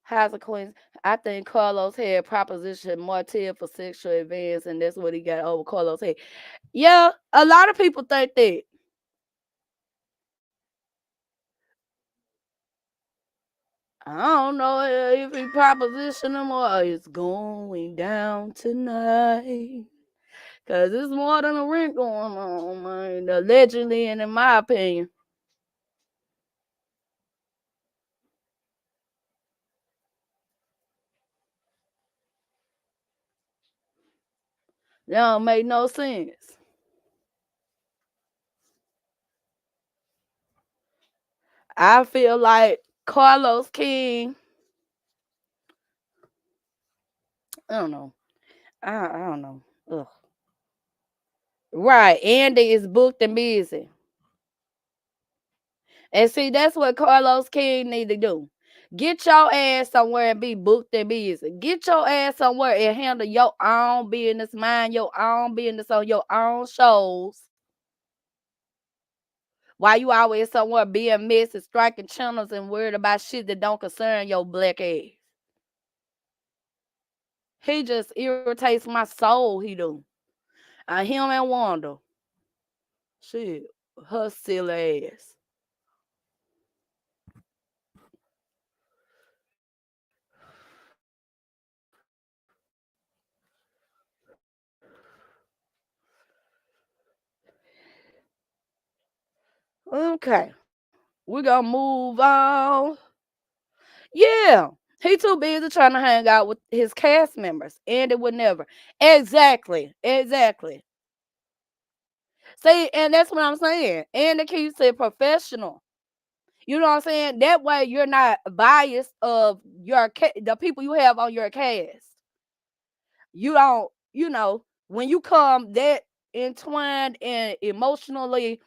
How's a Queens? I think Carlos had proposition Martell for sexual advance, and that's what he got over Carlos head. Yeah, a lot of people think that. I don't know if he propositioned him or it's going down tonight. Cause it's more than a rent going on, man. Allegedly, and in my opinion. That don't make no sense. I feel like Carlos King, I don't know. I don't know. Ugh. Right. Andy is booked and busy. And see, that's what Carlos King need to do. Get your ass somewhere and be booked and busy. Get your ass somewhere and handle your own business, mind your own business on your own shows. Why you always somewhere being messy, striking channels and worried about shit that don't concern your black ass? He just irritates my soul, he do. Him and Wanda. Shit. Her silly ass. Okay. We're gonna move on. Yeah. He too busy trying to hang out with his cast members. Andy would never. Exactly. Exactly. See, and that's what I'm saying. Andy keeps it professional. You know what I'm saying? That way you're not biased of the people you have on your cast. You don't, when you come that entwined and emotionally,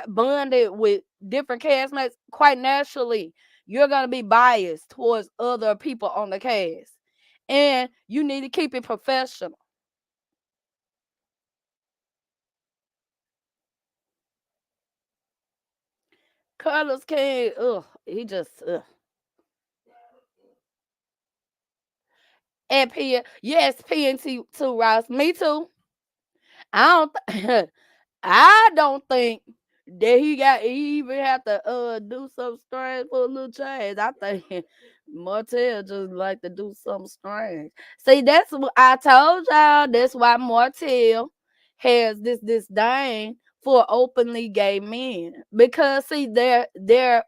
bonded with different castmates, quite naturally, you're gonna be biased towards other people on the cast. And you need to keep it professional. Carlos King, he just and P, yes, PNT too, Ross. Me too. I don't I don't think that he even have to do something strange for a little change. I think Martell just like to do something strange. See, that's what I told y'all. That's why Martell has this disdain for openly gay men, because see, they're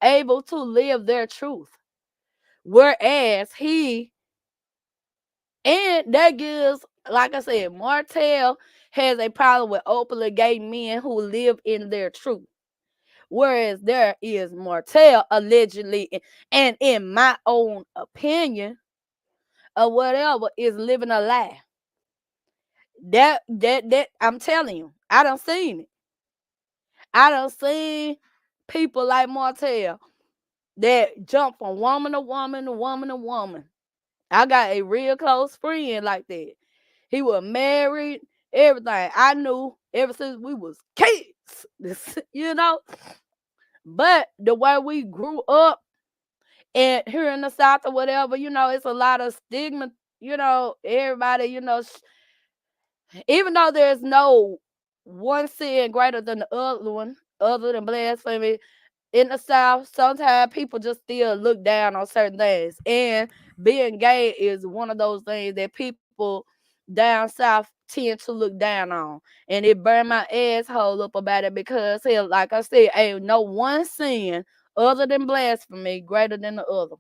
able to live their truth, whereas he, and that gives, like I said, Martell has a problem with openly gay men who live in their truth. Whereas there is Martell allegedly, and in my own opinion, or whatever, is living a lie. That I'm telling you, I done seen it. I done seen people like Martell that jump from woman to woman to woman to woman. I got a real close friend like that. He was married, everything. I knew ever since we was kids, you know. But the way we grew up and here in the South or whatever, it's a lot of stigma. Everybody, even though there's no one sin greater than the other one, other than blasphemy, in the South, sometimes people just still look down on certain things. And being gay is one of those things that people down south tend to look down on. And it burned my asshole up about it, because hell, like I said, ain't no one sin other than blasphemy greater than the other.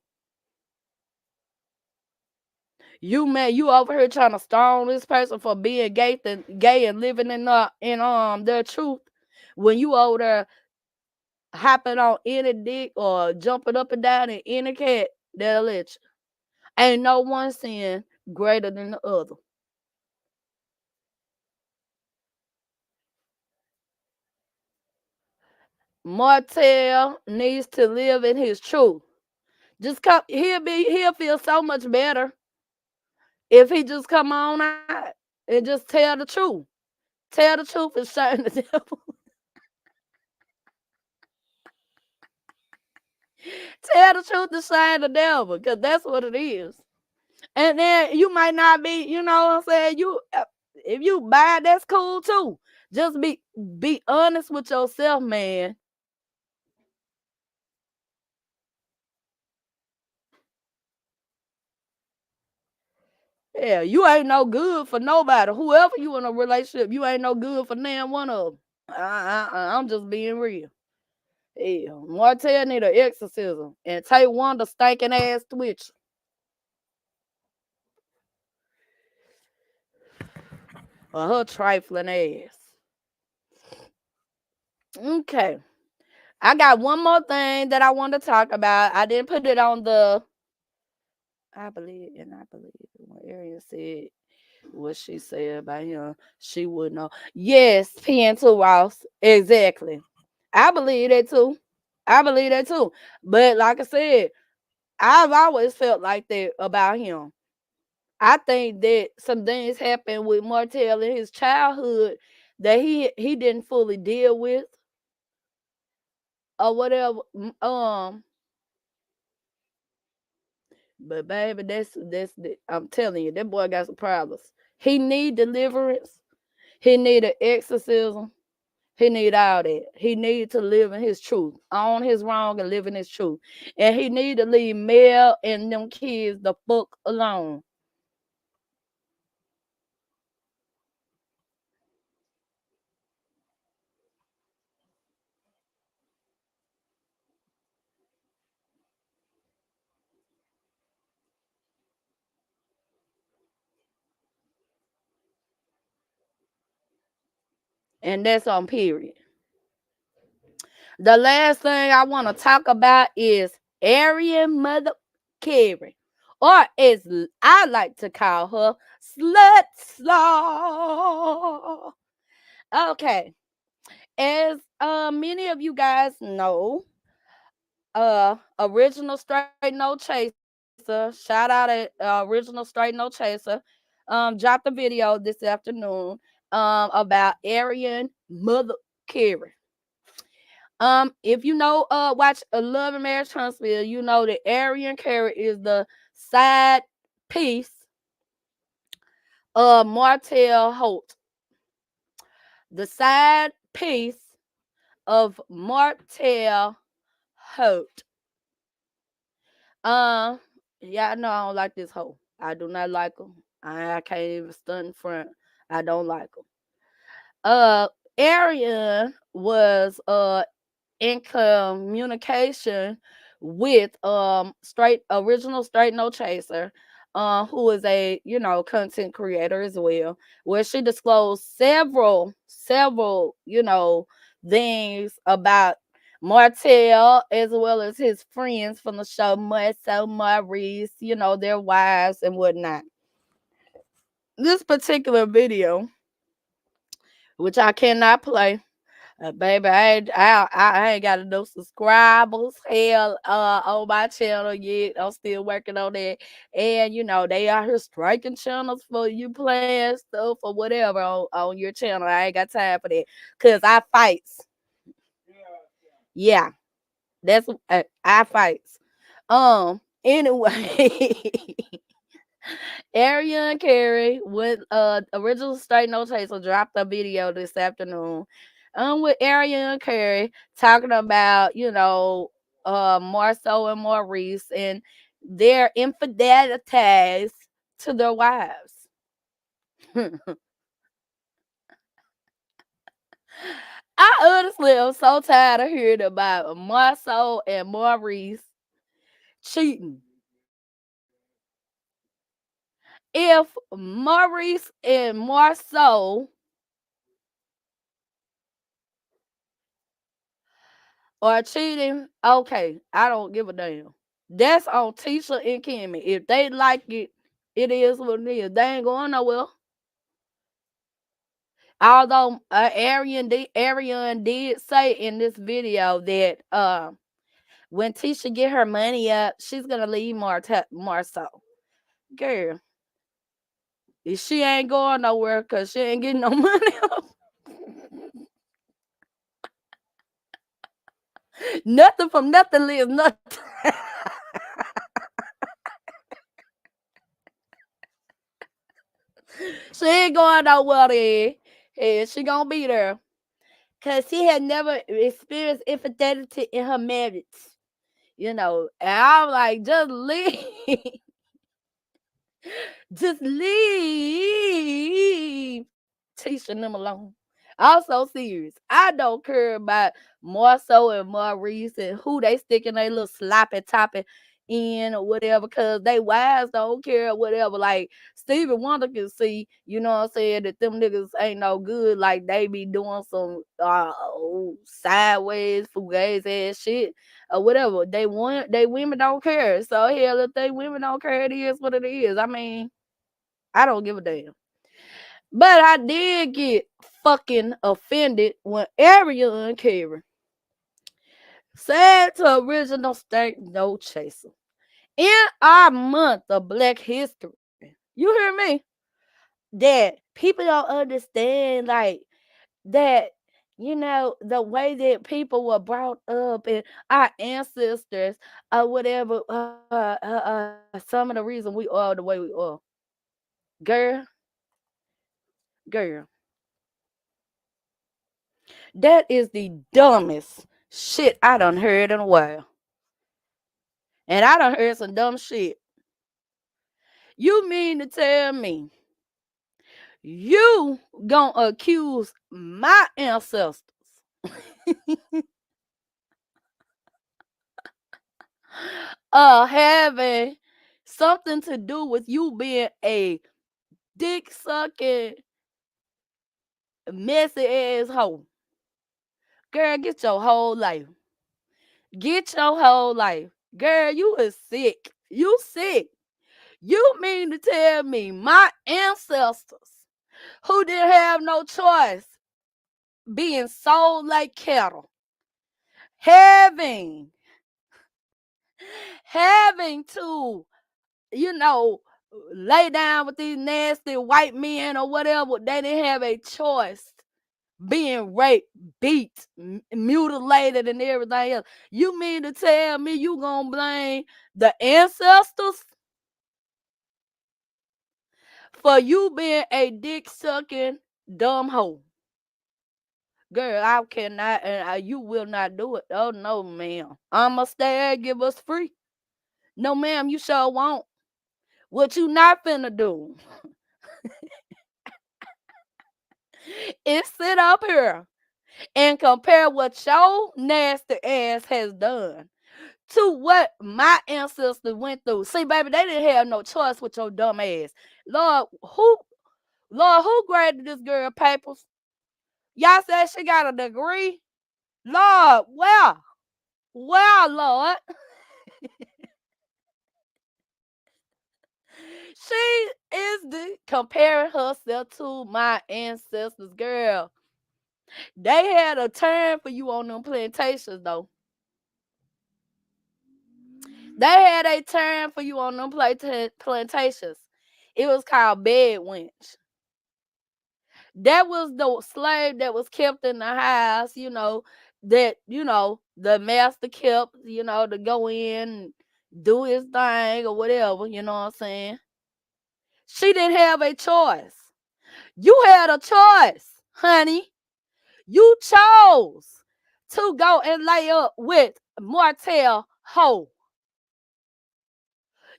You, man, you over here trying to stone this person for being gay and living in their truth, when you over there hopping on any dick or jumping up and down in any cat that'll let you. Ain't no one sin greater than the other. Martell needs to live in his truth. Just come, he'll feel so much better if he just come on out and just tell the truth. Tell the truth and shame the devil. Tell the truth and shame the devil, because that's what it is. And then you might not be, you know what I'm saying? If you buy, that's cool too. Just be honest with yourself, man. Yeah, you ain't no good for nobody. Whoever you in a relationship, you ain't no good for damn one of them. I'm just being real. Yeah, Martell need an exorcism, and take one the stinking ass twitch, or her trifling ass. Okay, I got one more thing that I want to talk about. I didn't put it on the. I believe when Ariel said what she said about him, she would know. Yes, PN2 Ross, exactly. I believe that too. I believe that too. But like I said, I've always felt like that about him. I think that some things happened with Martell in his childhood that he didn't fully deal with or whatever. But baby, I'm telling you, that boy got some problems. He need deliverance. He need an exorcism. He need all that. He need to live in his truth, own his wrong and live in his truth. And he need to leave Mel and them kids the fuck alone. And that's on period. The last thing I want to talk about is Aryan Mother Carey, or as I like to call her, Slut Slaw. Okay, as many of you guys know, Original Straight No Chaser, shout out at Original Straight No Chaser, dropped a video this afternoon about Aryan Mother Carey. If you know, watch A Love and Marriage Huntsville, you know that Aryan Carey is the side piece of Martell Holt. The side piece of Martell Holt. Uh, yeah, I know I don't like this hoe. I do not like her. I can't even stand in front. I don't like her. Arian was in communication with straight original straight no chaser, who is a content creator as well, where she disclosed several things about Martell as well as his friends from the show, Marcel, Maurice, their wives and whatnot. This particular video, which I cannot play, baby, I ain't got enough subscribers hell on my channel yet. I'm still working on that. And they out here striking channels for you playing stuff or whatever on your channel. I ain't got time for that. Cause I fights. Yeah. That's I fights. Anyway. Arian Carey with Original Straight No Chaser dropped a video this afternoon with Arian Carey talking about, Marceau and Maurice and their infidelities to their wives. I honestly am so tired of hearing about Marceau and Maurice cheating. If Maurice and Marceau are cheating, okay, I don't give a damn. That's on Tisha and Kimmy. If they like it, it is what it is. They ain't going nowhere. Although Arian did say in this video that when Tisha get her money up, she's gonna leave Marceau. Girl, she ain't going nowhere because she ain't getting no money up. Nothing from nothing leaves nothing. She ain't going nowhere there. And she gonna be there. Cause she had never experienced infidelity in her marriage. And I'm like, just leave. Just leave Tisha and them alone. I'm so serious. I don't care about Marceau and Maurice and who they sticking their little sloppy toppy in or whatever, because they wives don't care or whatever. Like Stevie Wonder can see, you know what I'm saying, that them niggas ain't no good. Like they be doing some sideways, fugazi ass shit or whatever. They women don't care. So hell, if they women don't care, it is what it is. I mean, I don't give a damn. But I did get fucking offended when Arian Carey said to Original Straight No Chaser, in our month of Black History, you hear me? That people don't understand, like, that, the way that people were brought up and our ancestors or whatever, some of the reason we are the way we are. Girl, girl, that is the dumbest shit I done heard in a while. And I done heard some dumb shit. You mean to tell me you gonna accuse my ancestors of having something to do with you being a dick sucking, messy ass hoe? Girl, get your whole life. Get your whole life. Girl, you is sick. You sick. You mean to tell me my ancestors who didn't have no choice being sold like cattle, having to, you know, lay down with these nasty white men or whatever, they didn't have a choice being raped, beat, mutilated, and everything else. You mean to tell me you gonna blame the ancestors for you being a dick sucking dumb hoe? Girl, I cannot, and you will not do it. Oh no, ma'am. I'ma stay and give us free. No, ma'am, you sure won't. What you not finna do is sit up here and compare what your nasty ass has done to what my ancestors went through. See, baby, they didn't have no choice with your dumb ass. Lord, who graded this girl papers? Y'all said she got a degree. Lord, well, Lord. She is comparing herself to my ancestors, girl. They had a turn for you on them plantations, though. They had a term for you on them plantations. It was called bed wench. That was the slave that was kept in the house, that, the master kept, to go in and do his thing or whatever, you know what I'm saying? She didn't have a choice. You had a choice, honey. You chose to go and lay up with Martell Ho.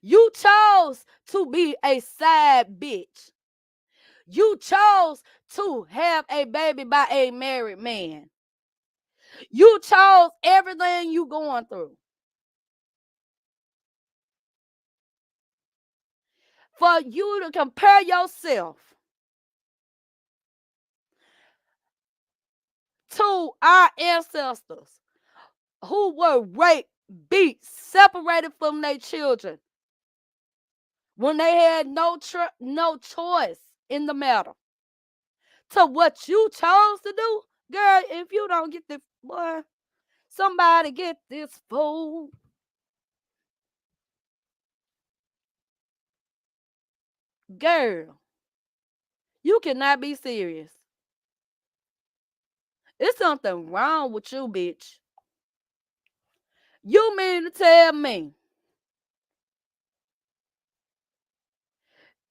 You chose to be a side bitch. You chose to have a baby by a married man. You chose everything you going through for you to compare yourself to our ancestors who were raped, beat, separated from their children when they had no choice in the matter. To what you chose to do, girl, if you don't get this, boy, somebody get this fool. Girl, you cannot be serious. It's something wrong with you, bitch. You mean to tell me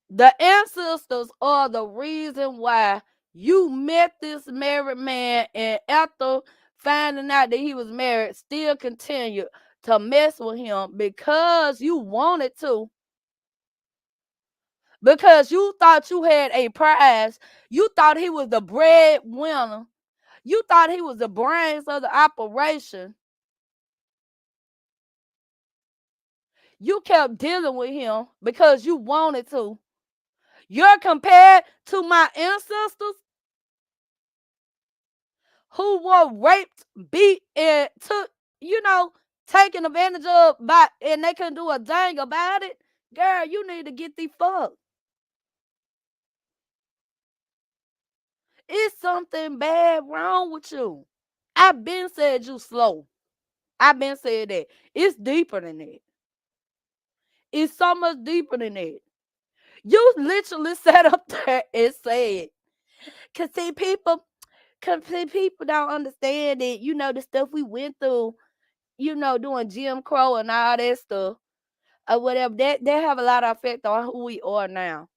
the ancestors are the reason why you met this married man, and after finding out that he was married, still continued to mess with him because you wanted to? Because you thought you had a prize. You thought he was the breadwinner. You thought he was the brains of the operation. You kept dealing with him because you wanted to. You're compared to my ancestors who were raped, beat, and taken advantage of and they couldn't do a dang about it. Girl, you need to get the fuck. It's something bad wrong with you. I've been said you slow. I've been said that. It's deeper than that. It's so much deeper than that. You literally sat up there and said, cause see people don't understand it. The stuff we went through, doing Jim Crow and all that stuff or whatever. That have a lot of effect on who we are now.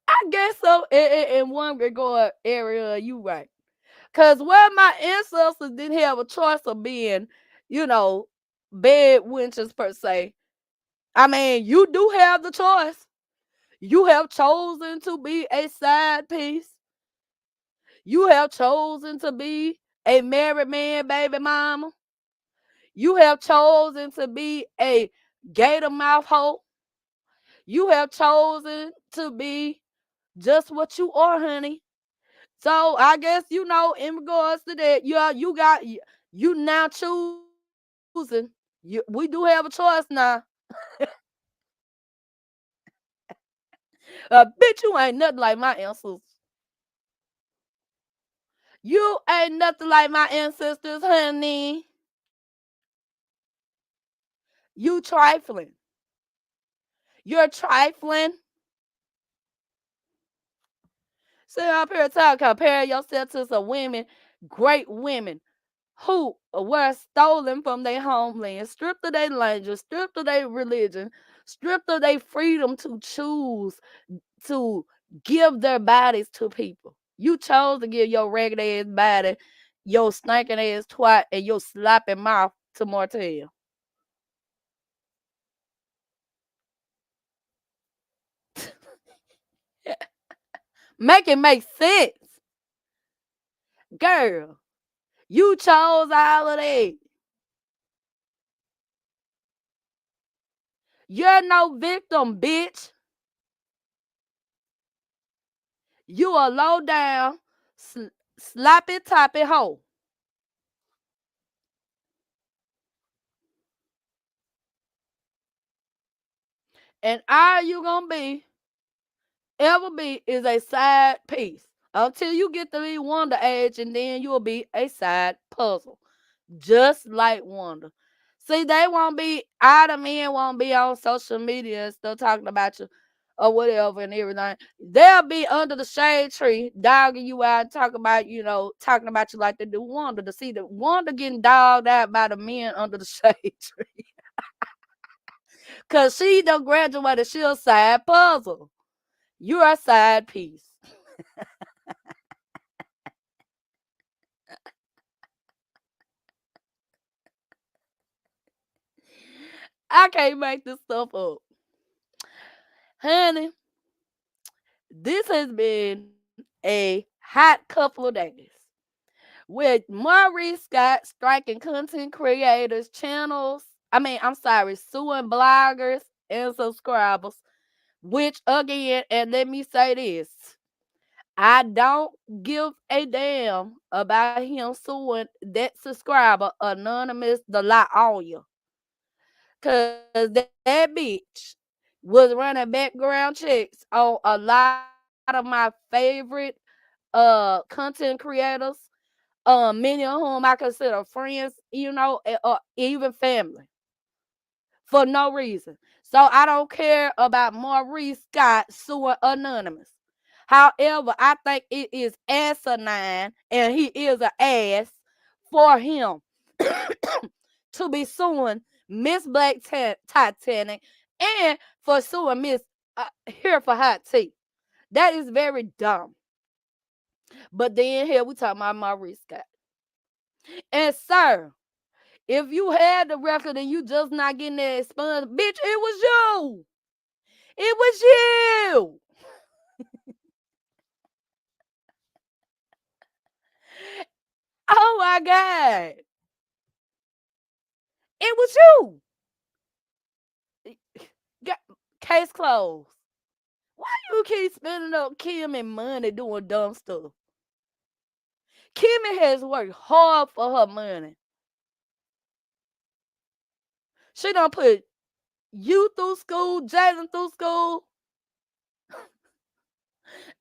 I guess so. In one regard area, you right. Cause where my ancestors didn't have a choice of being, bed wenches per se. I mean, you do have the choice. You have chosen to be a side piece. You have chosen to be a married man, baby mama. You have chosen to be a gator mouth hoe. You have chosen to be just what you are, honey. So I guess in regards to that, you now choosing. We do have a choice now. Bitch, you ain't nothing like my ancestors. You ain't nothing like my ancestors, honey. You trifling. You're trifling. Sit up here talking, compare yourself to some women, great women, who were stolen from their homeland, stripped of their language, stripped of their religion, stripped of their freedom to choose to give their bodies to people. You chose to give your ragged ass body, your stinking ass twat, and your sloppy mouth to Martell. Make it make sense. Girl, you chose all of that. You're no victim, bitch. You a low down, sloppy toppy hoe. And all you gonna be, ever be, is a side piece. Until you get to be Wonder Age, and then you'll be a side puzzle. Just like Wanda. See, they won't be, all the men won't be on social media and stuff talking about you or whatever and everything. They'll be under the shade tree, dogging you out, talking about you like they do Wanda. To see the Wanda getting dogged out by the men under the shade tree. Cause she done graduated, she a side puzzle. You're a side piece. I can't make this stuff up. Honey, this has been a hot couple of days with Maurice Scott striking content creators, channels. I'm sorry, suing bloggers and subscribers, which again, and let me say this, I don't give a damn about him suing that subscriber, Anonymous the Lie on you. Cause that bitch was running background checks on a lot of my favorite content creators, many of whom I consider friends, or even family, for no reason. So I don't care about Maurice Scott suing Anonymous. However, I think it is asinine, and he is an ass for him to be suing Miss Black Titanic and for suing Miss Here for Hot Tea. That is very dumb. But then here we talking about Maurice Scott. And sir, if you had the record and you just not getting that expunged, bitch, it was you. It was you. Oh my God. It was you. Case closed. Why you keep spending up Kim and money doing dumb stuff? Kimmy has worked hard for her money. She done put you through school, Jaden through school,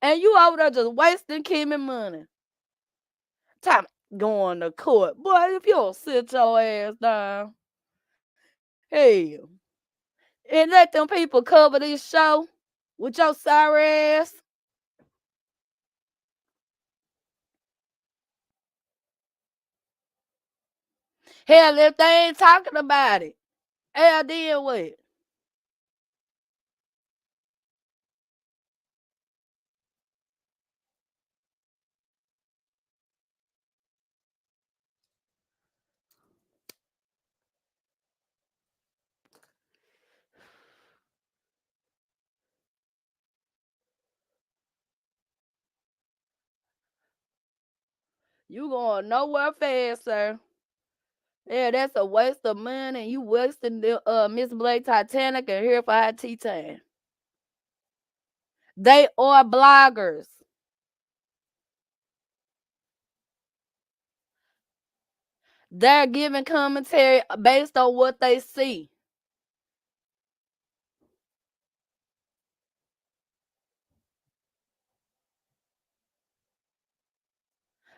and you over there just wasting Kimmy money. Time going to court. Boy, if you don't sit your ass down, hell, and let them people cover this show with your sorry ass. Hell, if they ain't talking about it, hell, then what? You going nowhere fast, sir. Yeah, that's a waste of money. You wasting the Miss Blake Titanic and here for high tea time. They are bloggers. They're giving commentary based on what they see.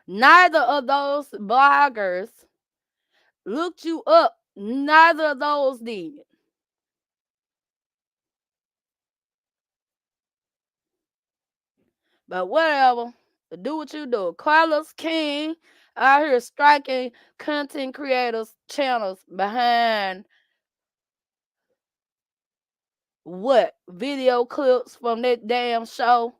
Neither of those bloggers looked you up. Neither of those did. But whatever. Do what you do. Carlos King out here striking content creators' channels behind what? Video clips from that damn show.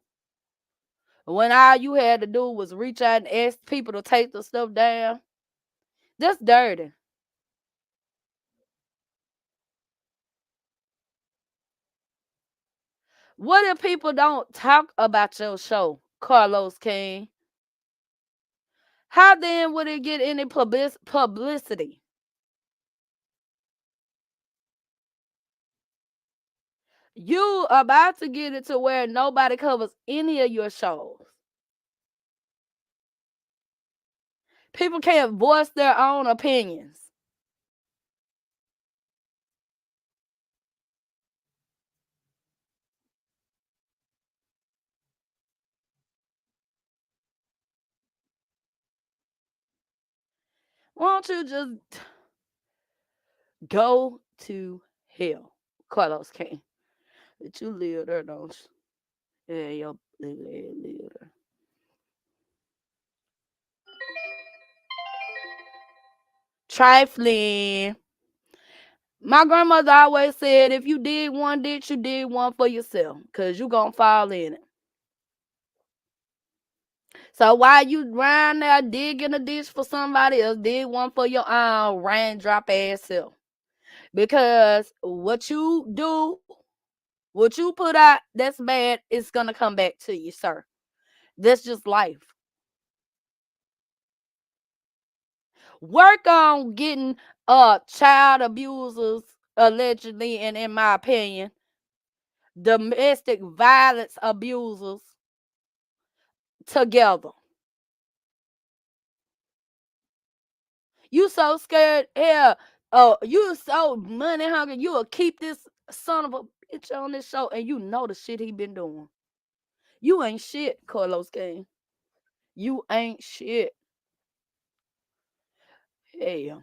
When all you had to do was reach out and ask people to take the stuff down. That's dirty. What if people don't talk about your show, Carlos King? How then would it get any publicity? You about to get it to where nobody covers any of your shows. People can't voice their own opinions. Won't you just go to hell, Carlos King? That you live there, don't you? Yeah, you live there. Trifling. My grandmother always said, if you did one ditch, you did one for yourself, because you going to fall in it. So while you around there digging a ditch for somebody else, dig one for your own raindrop ass self. Because what you do, what you put out that's bad, it's going to come back to you, sir. That's just life. Work on getting child abusers, allegedly, and in my opinion, domestic violence abusers together. You so scared, hell, you so money hungry, you will keep this son of a bitch on this show, and you know the shit he been doing. You ain't shit, Carlos King. You ain't shit. Hell.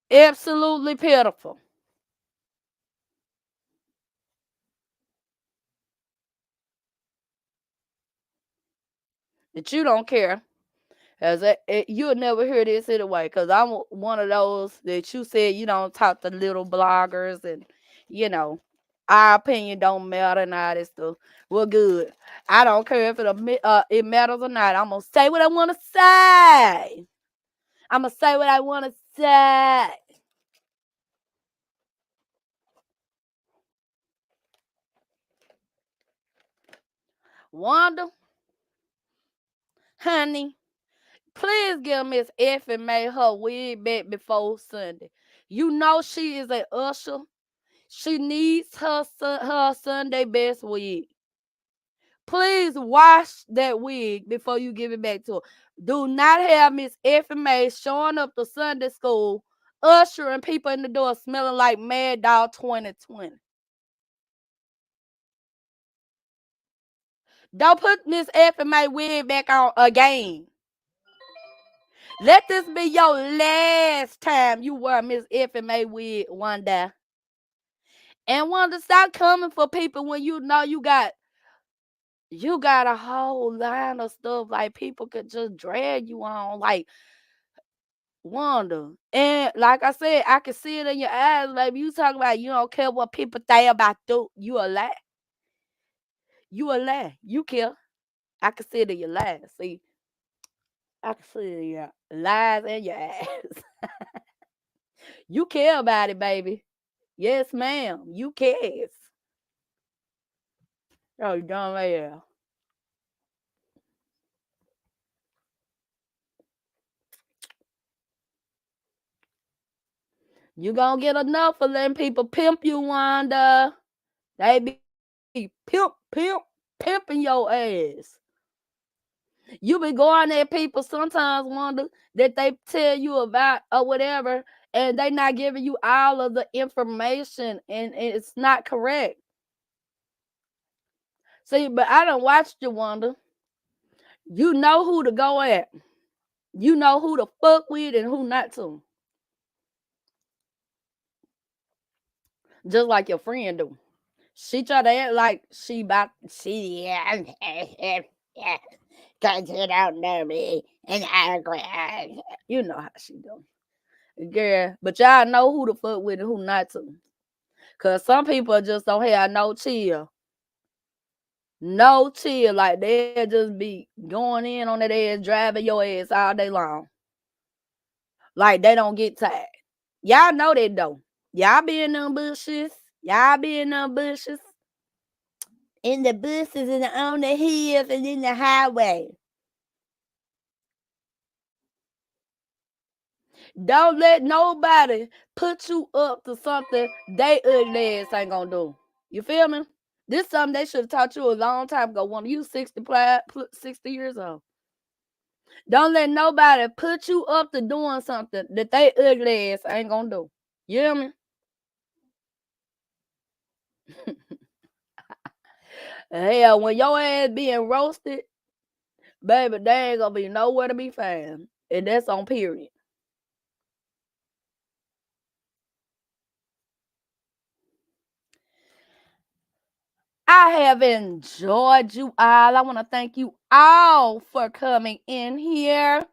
Absolutely pitiful. That you don't care. As you'll never hear this anyway, because I'm one of those that you said you don't talk to little bloggers and, you know, our opinion don't matter and all this stuff. Well, good. I don't care if it matters or not. I'm going to say what I want to say. I'm going to say what I want to say. Wanda, honey, please give Miss Effie May her wig back before Sunday. You know she is a usher. She needs her Sunday best wig. Please wash that wig before you give it back to her. Do not have Miss Effie May showing up to Sunday school, ushering people in the door smelling like Mad Dog 2020. Don't put Miss Effie May wig back on again. Let this be your last time you wear Miss Effie May wig one day. And want to stop coming for people when you know you got a whole line of stuff like people could just drag you on, like Wanda. And like I said, I can see it in your eyes, baby. You talk about you don't care what people think about you a lie. You a lie. You care. I can see it in your lies. See, I can see it in your lies and your ass. You care about it, baby. Yes, ma'am. You cares. Oh, dumb ass. You gonna get enough of letting people pimp you, Wanda. They be pimping your ass. You be going at people sometimes, Wanda, that they tell you about or whatever, and they not giving you all of the information, and it's not correct. See, but I done watched you, Wanda. You know who to go at. You know who to fuck with and who not to. Just like your friend do. She try to act like she cause you don't know me and I agree. You know how she do. Girl, but y'all know who to fuck with and who not to. Cause some people just don't have no chill. No chill. Like they'll just be going in on that ass, driving your ass all day long. Like they don't get tired. Y'all know that though. Y'all be in them bushes. Y'all be in them bushes. In the bushes and on the hills and in the highway. Don't let nobody put you up to something they ugly ass ain't gonna do. You feel me? This something they should have taught you a long time ago. When you 60 years old. Don't let nobody put you up to doing something that they ugly ass ain't gonna do. You hear me? Hell, when your ass being roasted, baby, they ain't gonna be nowhere to be found. And that's on period. I have enjoyed you all. I want to thank you all for coming in here.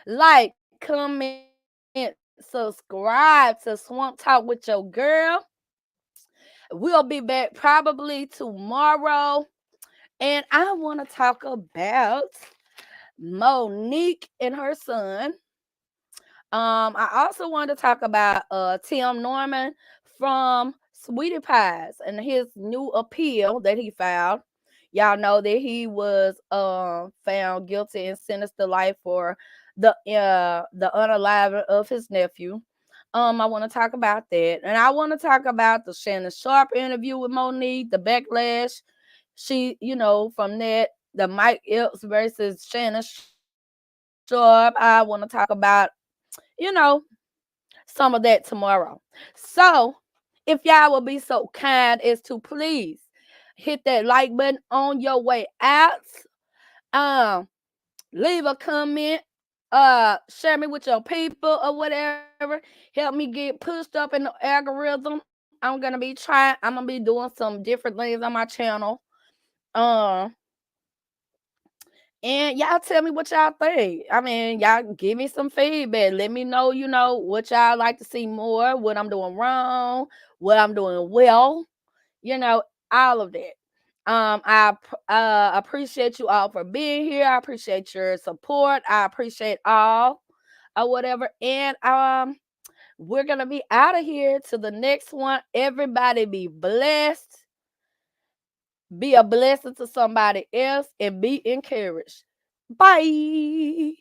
Like, comment, subscribe to Swamp Talk with your girl. We'll be back probably tomorrow. And I want to talk about Monique and her son. I also want to talk about Tim Norman from Sweetie Pies and his new appeal that he filed. Y'all know that he was found guilty and sentenced to life for the unaliving of his nephew. I want to talk about that, and I want to talk about the Shannon Sharpe interview with Monique, the backlash she, from that, the Mike Epps versus Shannon Sharpe. I want to talk about, you know, some of that tomorrow. So, if y'all will be so kind as to please hit that like button on your way out. Leave a comment. Share me with your people or whatever. Help me get pushed up in the algorithm. I'm gonna be doing some different things on my channel. And y'all tell me what y'all think. I mean, y'all give me some feedback. Let me know, what y'all like to see more, what I'm doing wrong, what I'm doing well, all of that. I appreciate you all for being here. I appreciate your support. I appreciate all or whatever. And we're gonna be out of here to the next one. Everybody be blessed. Be a blessing to somebody else and be encouraged. Bye.